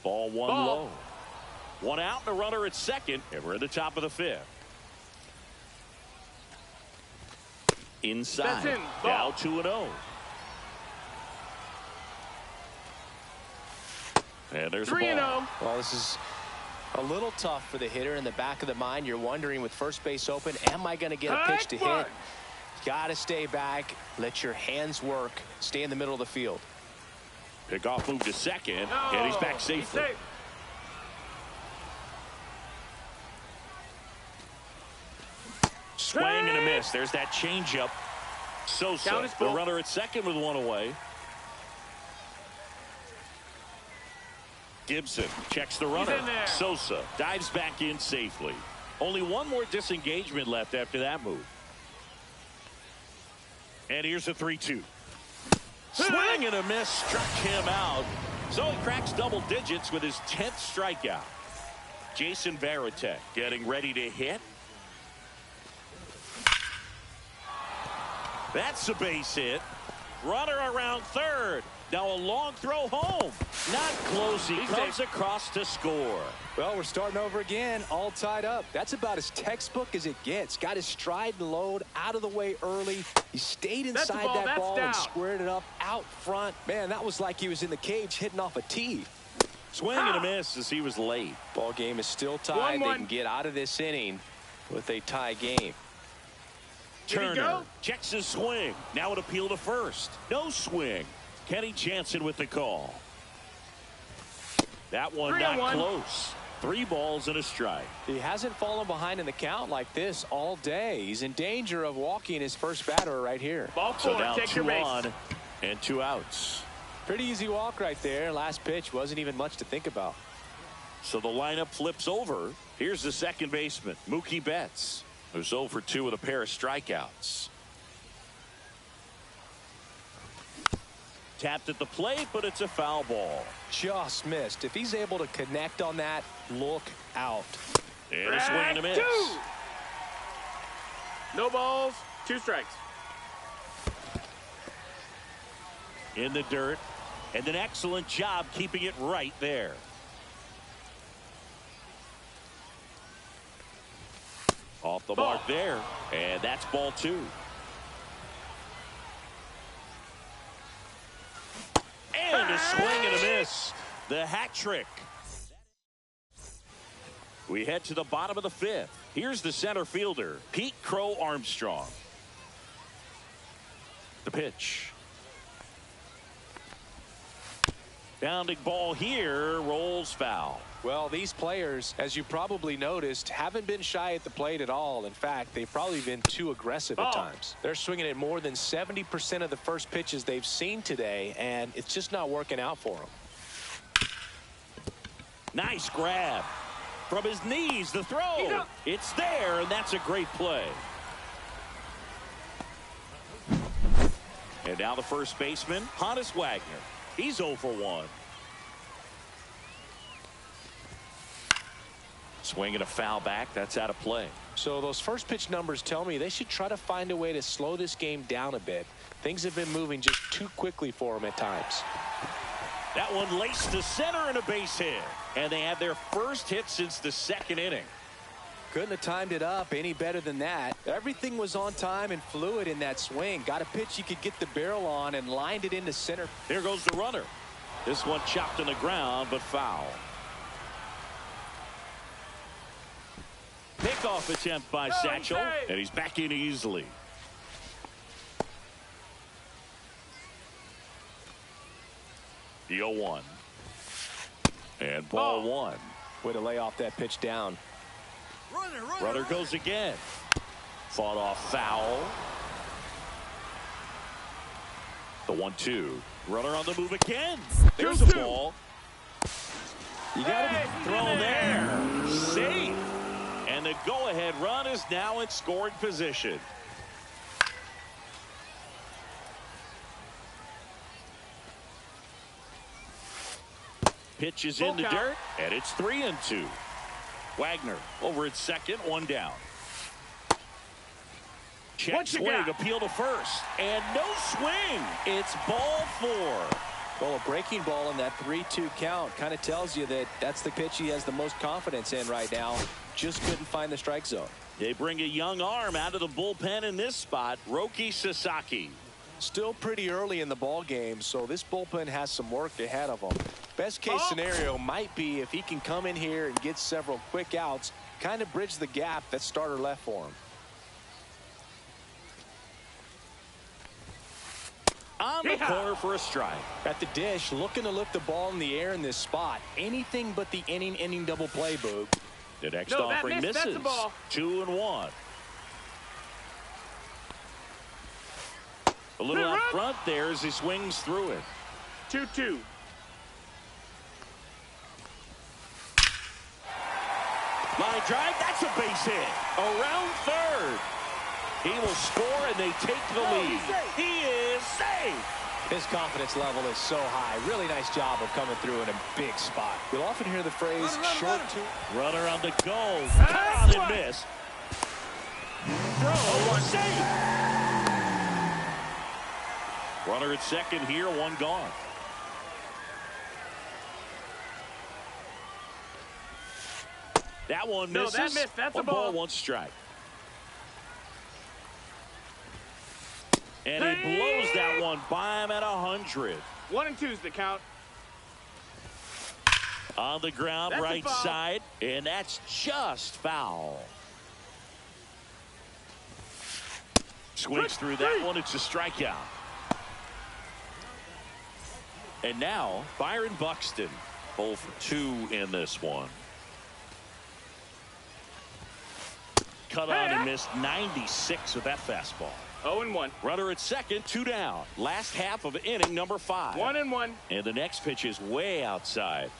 Ball low. 1 out and a runner at second. And we're at the top of the 5th. Inside. That's in. Now 2-0. And there's 3-0. Well, this is a little tough for the hitter. In the back of the mind, you're wondering with first base open, am I going to get a pitch to hit? Got to stay back. Let your hands work. Stay in the middle of the field. Pickoff move to second, and he's back safely. Swing and a miss. There's that changeup. Sosa, the runner at second with 1 away. Gibson checks the runner. Sosa dives back in safely. Only 1 more disengagement left after that move. And here's a 3-2. Swing and a miss. Struck him out. So he cracks double digits with his 10th strikeout. Jason Varitek getting ready to hit. That's a base hit. Runner around third. Now a long throw home. Not close. He comes across to score. Well, we're starting over again, all tied up. That's about as textbook as it gets. Got his stride and load out of the way early. He stayed inside that ball and squared it up out front. Man, that was like he was in the cage hitting off a tee. Swing and a miss as he was late. Ball game is still tied. They can get out of this inning with a tie game. Turner checks his swing. Now an appeal to first. No swing. Kenny Jansen with the call. That one not close. 3 balls and a strike. He hasn't fallen behind in the count like this all day. He's in danger of walking his first batter right here. Ball 4, so now take 2 your base. on and 2 outs. Pretty easy walk right there. Last pitch wasn't even much to think about. So the lineup flips over. Here's the second baseman, Mookie Betts, who's 0 for 2 with a pair of strikeouts. Tapped at the plate, but it's a foul ball. Just missed. If he's able to connect on that, look out. And a swing and a miss. 2. No balls, 2 strikes. In the dirt, and an excellent job keeping it right there. Off the mark there, and that's ball 2. And a swing and a miss. The hat trick. We head to the bottom of the 5th. Here's the center fielder, Pete Crow Armstrong. The pitch. Bounding ball here, rolls foul. Well, these players, as you probably noticed, haven't been shy at the plate at all. In fact, they've probably been too aggressive at times. They're swinging at more than 70% of the first pitches they've seen today, and it's just not working out for them. Nice grab. From his knees, the throw. It's there, and that's a great play. And now the first baseman, Honus Wagner. He's 0 for 1. Swing and a foul back. That's out of play. So those first pitch numbers tell me they should try to find a way to slow this game down a bit. Things have been moving just too quickly for them at times. That one laced to center and a base hit. And they have their first hit since the 2nd inning. Couldn't have timed it up any better than that. Everything was on time and fluid in that swing. Got a pitch you could get the barrel on and lined it into center. There goes the runner. This one chopped on the ground, but foul. Pickoff attempt by Satchel, and he's back in easily. The 0-1. And ball 1. Way to lay off that pitch down. Runner goes again. Fought off foul. The 1-2. Runner on the move again. There's a ball. You got to be thrown there. Safe. And the go-ahead run is now in scoring position. Pitch is in the dirt, and it's 3-2. Wagner over at second, one down. Check swing, appeal to first, and no swing. It's ball 4. Well, a breaking ball in that 3-2 count kind of tells you that that's the pitch he has the most confidence in right now. Just couldn't find the strike zone. They bring a young arm out of the bullpen in this spot, Roki Sasaki. Still pretty early in the ball game, so this bullpen has some work ahead of them. Best case scenario might be if he can come in here and get several quick outs, kind of bridge the gap that starter left for him. On the corner for a strike. At the dish, looking to lift the ball in the air in this spot. Anything but the inning double play, Boog. The next offering misses. 2-1. A little out front there as he swings through it. 2-2. Line drive, that's a base hit. Around third. He will score and they take the lead. He is safe. His confidence level is so high. Really nice job of coming through in a big spot. You'll often hear the phrase short two. Runner on the go. Caught and miss. Throw safe. Runner at second here, one gone. That one misses. That missed. That's one a ball. 1 strike. And he blows that one by him at 100. 1-2 is the count. On the ground, That's right side, and that's just foul. Swings through that one. It's a strikeout. And now Byron Buxton, 0 for 2 in this one. Cut on and missed 96 with that fastball. 0-1. Runner at second, 2 down. Last half of inning number 5. 1-1. And the next pitch is way outside.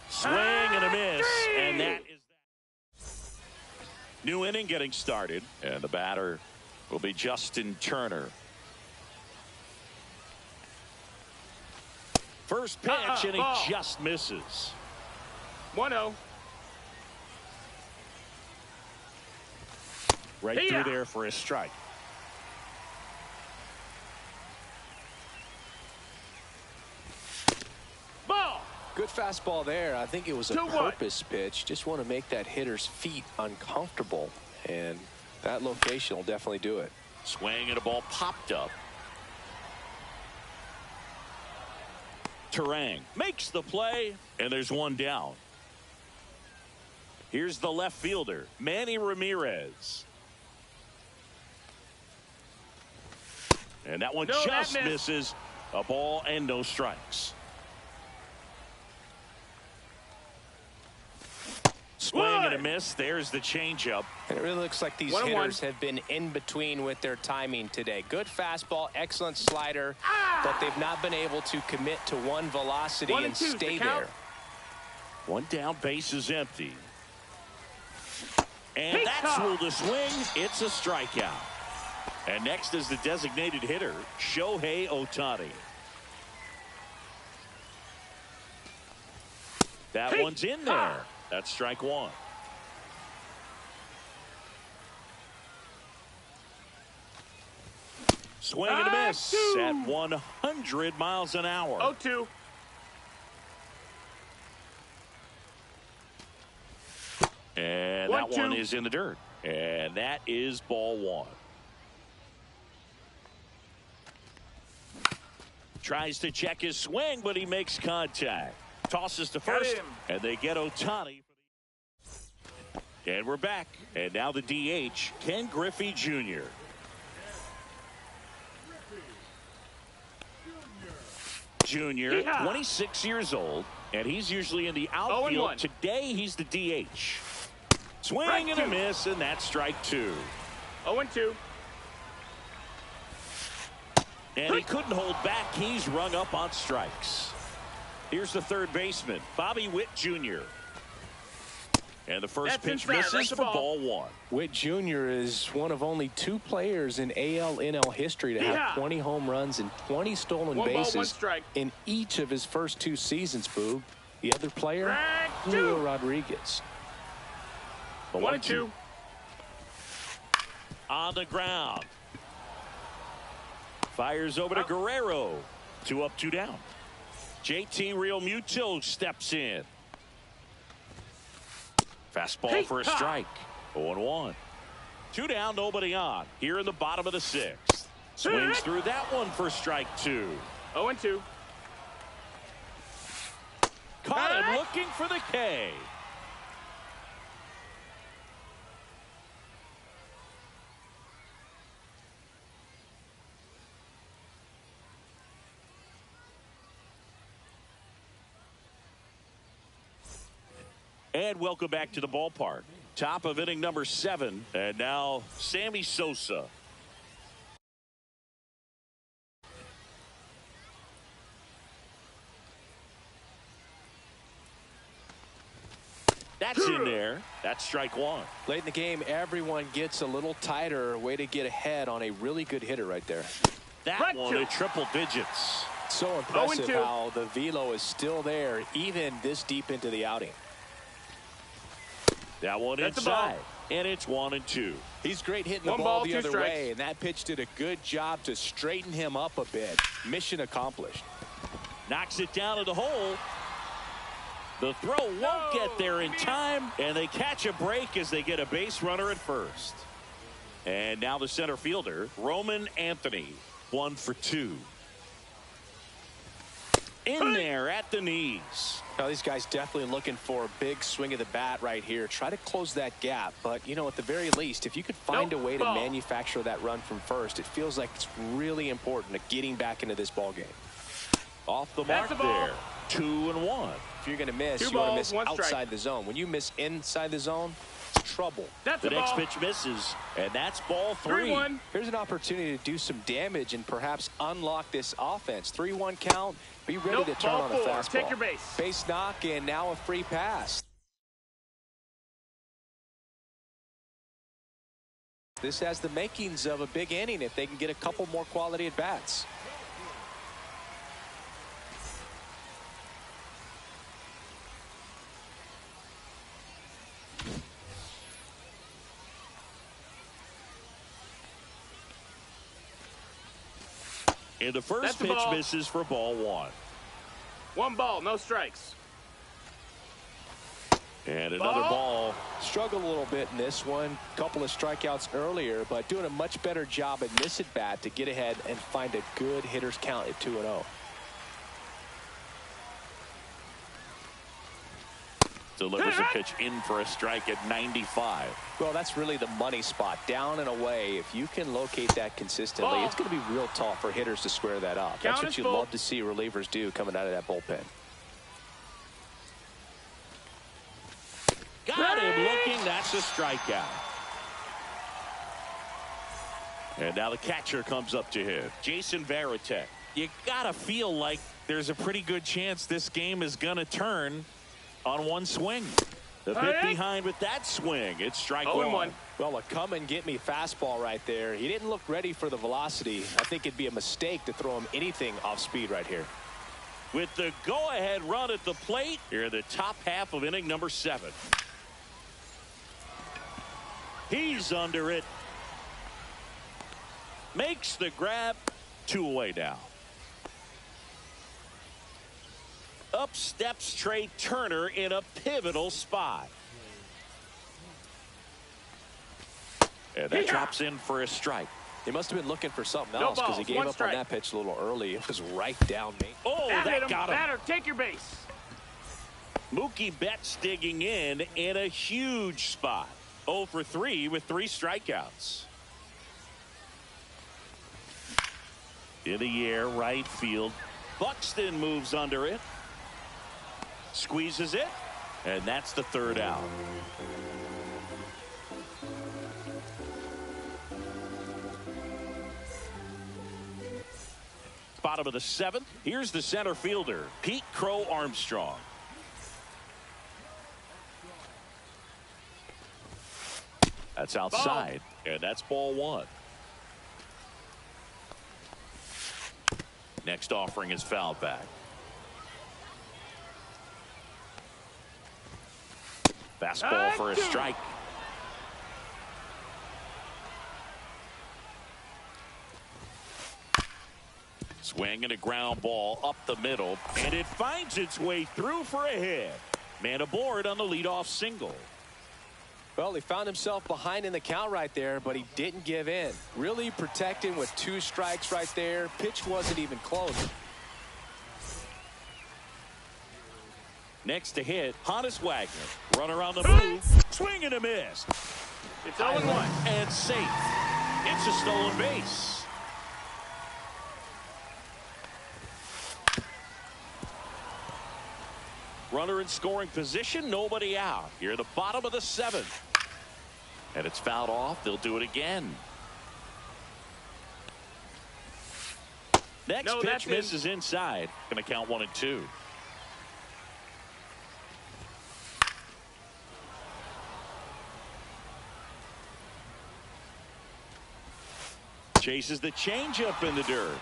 Swing and a miss. And that is that. New inning getting started. And the batter will be Justin Turner. First pitch, and he just misses. 1-0. Right through there for a strike. Ball. Good fastball there. I think it was a purpose pitch. Just want to make that hitter's feet uncomfortable. And that location will definitely do it. Swing and a ball popped up. Terang makes the play, and there's one down. Here's the left fielder, Manny Ramirez. And that one just misses. A ball and no strikes. Swing and a miss. There's the changeup. And it really looks like these hitters have been in between with their timing today. Good fastball, excellent slider, but they've not been able to commit to one velocity and stay there. One down, base is empty. And that's ruled a swing. It's a strikeout. And next is the designated hitter, Shohei Ohtani. That one's in there. That's strike 1. Swing and a miss at 100 miles an hour. 0-2. And that one is in the dirt. And that is ball 1. Tries to check his swing, but he makes contact. Tosses to first, and they get Ohtani. And we're back. And now the DH, Ken Griffey Jr. Jr., 26 years old, and he's usually in the outfield. Today, he's the DH. Swing and a miss, and that's strike 2. 0-2. And he couldn't hold back. He's rung up on strikes. Here's the third baseman, Bobby Witt Jr. And the first That's pitch inside. misses Right to for ball. ball one. Witt Jr. is one of only 2 players in AL/NL history to have Yeah. 20 home runs and 20 stolen One ball, bases one strike. in each of his first 2 seasons, Boog. The other player, Strike Julio 2. Rodriguez. The 1-2. On the ground. Fires over to Guerrero. 2 up, 2 down. JT Realmuto steps in. Fastball for a strike. 0-1. 2 down, nobody on. Here in the bottom of the 6th. Swings through that one for strike 2. 0-2. Caught him looking for the K. And welcome back to the ballpark. Top of inning number 7. And now Sammy Sosa. That's in there. That's strike 1. Late in the game, everyone gets a little tighter. Way to get ahead on a really good hitter right there. That one at triple digits. So impressive 0-2. how the velo is still there even this deep into the outing. That one That's a inside. ball. And it's 1-2. He's great hitting the One ball ball, the 2 other strikes. way, and that pitch did a good job to straighten him up a bit. Mission accomplished. Knocks it down to the hole. The throw won't get there in time, and they catch a break as they get a base runner at first. And now the center fielder, Roman Anthony, 1 for 2. In there at the knees. Now these guys definitely looking for a big swing of the bat right here. Try to close that gap, but you know, at the very least, if you could find a way to manufacture that run from first, it feels like it's really important to getting back into this ball game. Off the mark there. 2-1. If you're going to miss, 2 you want to balls, miss 1 outside strike. the zone. When you miss inside the zone, it's trouble. That's The a next ball. pitch misses, and that's ball 3. 3-1. Here's an opportunity to do some damage and perhaps unlock this offense. 3-1 count. Be ready to turn ball on a 4. fastball. Take your base. Base knock, and now a free pass. This has the makings of a big inning if they can get a couple more quality at bats. And the first That's a pitch ball. misses for ball 1. 1 ball, no strikes. And another ball. Struggled a little bit in this one. Couple of strikeouts earlier, but doing a much better job in this at bat to get ahead and find a good hitter's count at 2-0. Delivers a pitch in for a strike at 95. Well, that's really the money spot. Down and away. If you can locate that consistently, Ball. it's going to be real tough for hitters to square that up. That's Count what is you full. love to see relievers do coming out of that bullpen. Got him looking. That's a strikeout. And now the catcher comes up to him. Jason Varitek. You got to feel like there's a pretty good chance this game is going to turn on one swing. The bit behind with that swing. It's strike 1. Well, a come and get me fastball right there. He didn't look ready for the velocity. I think it'd be a mistake to throw him anything off speed right here. With the go-ahead run at the plate, here in the top half of inning number 7. He's under it. Makes the grab. 2 away now. Up steps Trey Turner in a pivotal spot. And that drops in for a strike. He must have been looking for something No else because he balls, gave 1 up strike. on that pitch a little early. It was right down me. Oh, That hit that him. got him. Batter, take your base. Mookie Betts digging in a huge spot. 0 for 3 with 3 strikeouts. In the air, right field. Buxton moves under it. Squeezes it. And that's the 3rd out. Bottom of the 7th. Here's the center fielder, Pete Crow Armstrong. That's outside, and that's ball one. Next offering is fouled back. Fastball for a strike. Swing and a ground ball up the middle, and it finds its way through for a hit. Man aboard on the leadoff single. Well, he found himself behind in the count right there, but he didn't give in. Really protecting with 2 strikes right there. Pitch wasn't even close. Next to hit, Honus Wagner. Runner on the move. Swing and a miss. It's 0-1. And safe. It's a stolen base. Runner in scoring position, nobody out. Here at the bottom of the 7th. And it's fouled off. They'll do it again. Next pitch misses inside. Going to count 1 and 2. Chases the changeup in the dirt.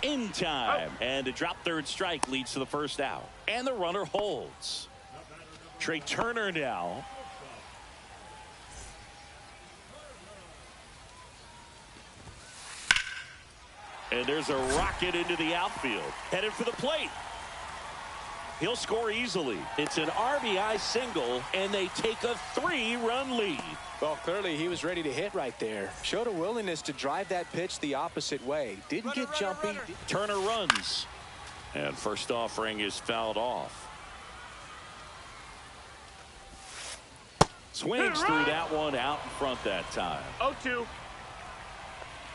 In time. And a drop third strike leads to the first out. And the runner holds. Trey Turner now. And there's a rocket into the outfield. Headed for the plate. He'll score easily. It's an RBI single, and they take a 3-run lead. Well, clearly he was ready to hit right there. Showed a willingness to drive that pitch the opposite way. Didn't get jumpy. Turner runs. And first offering is fouled off. Swings through that one out in front that time. 0-2.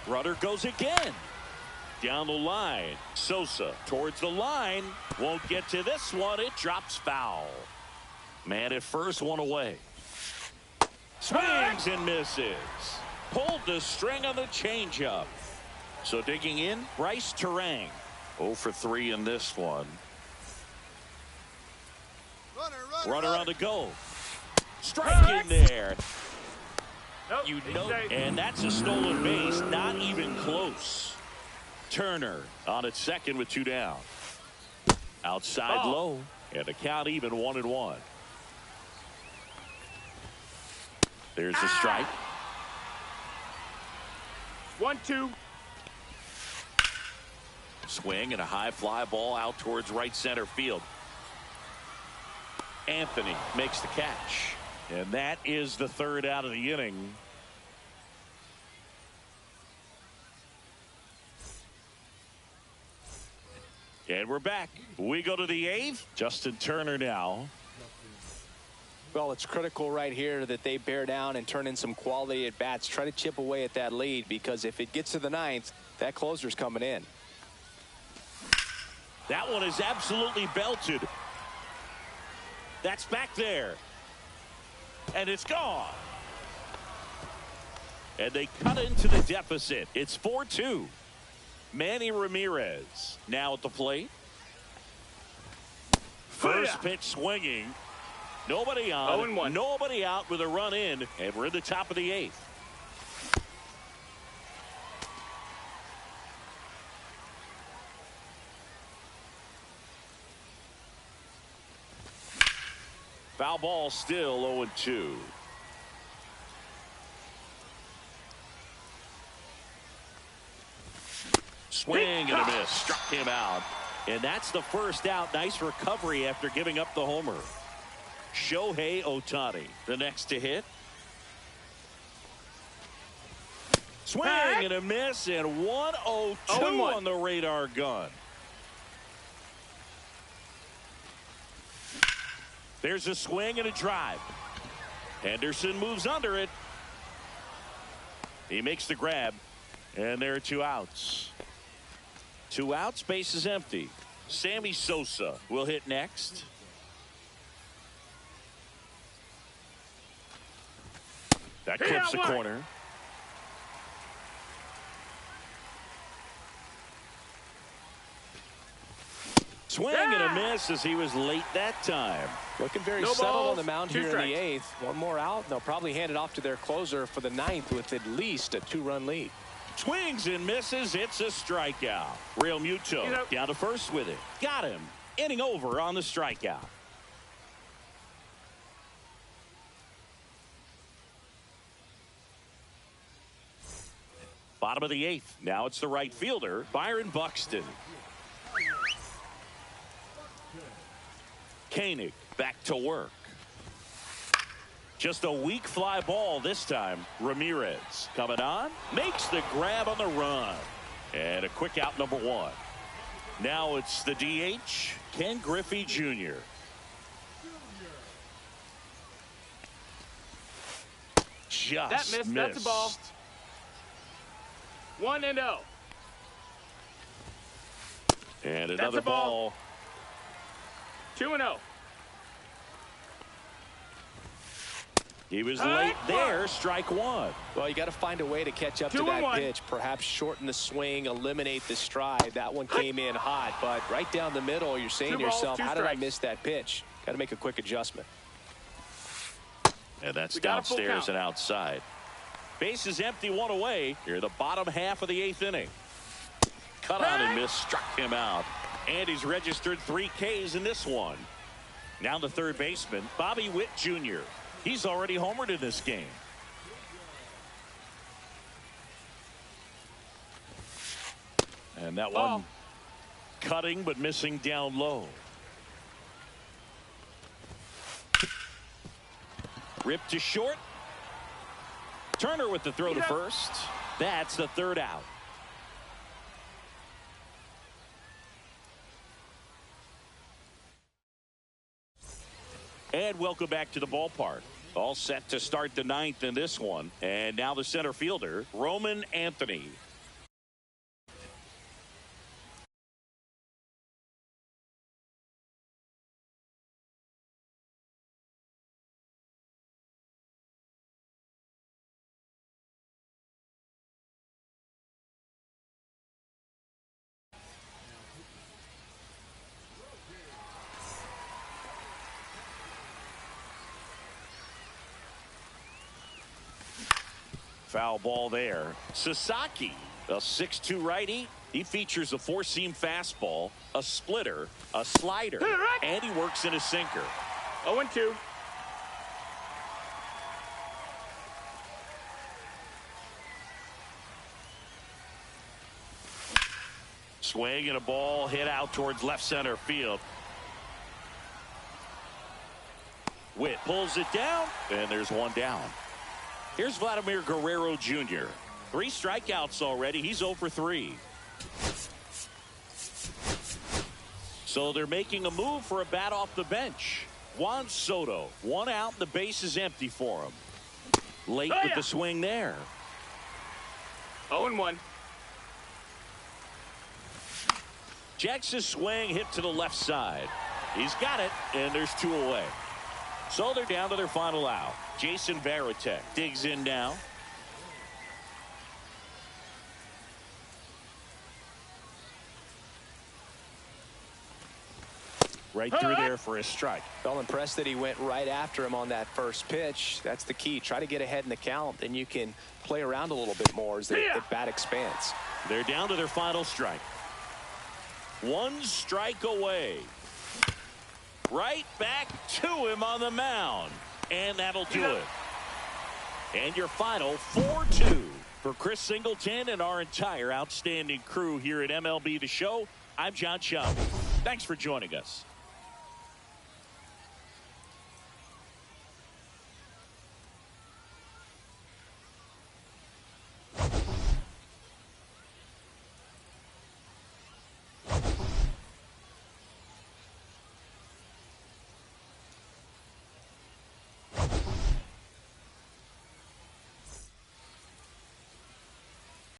Runner goes again. Down the line. Sosa towards the line. Won't get to this one. It drops foul. Man at first, one away. Swings and misses. Pulled the string on the changeup. So digging in, Bryce Terang. 0 for 3 in this one. Runner on the go. Strike in there. Nope, You know, and that's a stolen base. Not even close. Turner on at second with 2 down. Outside low, and the count even 1-1. There's a strike. 1-2. Swing and a high fly ball out towards right center field. Anthony makes the catch. And that is the 3rd out of the inning. And we're back. We go to the 8th. Justin Turner now. Well, it's critical right here that they bear down and turn in some quality at bats. Try to chip away at that lead, because if it gets to the 9th, that closer's coming in. That one is absolutely belted. That's back there. And it's gone. And they cut into the deficit. It's 4-2. Manny Ramirez now at the plate. First pitch swinging. Nobody on. 0-1. Nobody out with a run in. And we're in the top of the 8th. Foul ball still 0-2. Swing and a miss. Struck him out. And that's the first out. Nice recovery after giving up the homer. Shohei Ohtani, the next to hit. Swing and a miss, and 1-0-2 on the radar gun. There's a swing and a drive. Henderson moves under it. He makes the grab, and there are 2 outs. 2 outs, base is empty. Sammy Sosa will hit next. That clips the corner. Swing and a miss as he was late that time. Looking very No settled balls, on the mound 2 here strikes. in the 8th. One more out. They'll probably hand it off to their closer for the 9th with at least a 2-run lead. Swings and misses. It's a strikeout. Real Muto down to first with it. Got him. Inning over on the strikeout. Bottom of the 8th. Now it's the right fielder, Byron Buxton. Kliq back to work. Just a weak fly ball this time. Ramirez coming on. Makes the grab on the run. And a quick out, number 1. Now it's the DH, Ken Griffey Jr. Just That missed. That's a ball. 1-0. And another ball. 2-0. He was late there. Strike 1. Well, you got to find a way to catch up to that pitch. Perhaps shorten the swing, eliminate the stride. That one came in hot, but right down the middle, you're saying to yourself, how did I miss that pitch? Got to make a quick adjustment. And that's downstairs and outside. Base is empty, 1 away. Here, the bottom half of the 8th inning. Cut on and miss, struck him out. And he's registered 3 Ks in this one. Now the third baseman, Bobby Witt Jr. He's already homered in this game. And that one cutting but missing down low. Ripped to short. Turner with the throw to first. That's the third out. And welcome back to the ballpark. All set to start the 9th in this one. And now the center fielder, Roman Anthony. Foul ball there. Sasaki, a 6'2 righty. He features a 4-seam fastball, a splitter, a slider, and he works in a sinker. 0-2. Swing and a ball hit out towards left center field. Witt pulls it down, and there's one down. Here's Vladimir Guerrero Jr. 3 strikeouts already. He's 0 for 3. So they're making a move for a bat off the bench. Juan Soto, 1 out. The base is empty for him. Late with the swing there. 0-1. Jackson's swing hit to the left side. He's got it, and there's 2 away. So they're down to their final out. Jason Varitek digs in now. Right through there for a strike. Well, impressed that he went right after him on that first pitch. That's the key. Try to get ahead in the count, then you can play around a little bit more as the bat expands. They're down to their final strike. 1 strike away. Right back to him on the mound. And that'll do it. And your final 4-2 for Chris Singleton and our entire outstanding crew here at MLB The Show. I'm John Shelby. Thanks for joining us.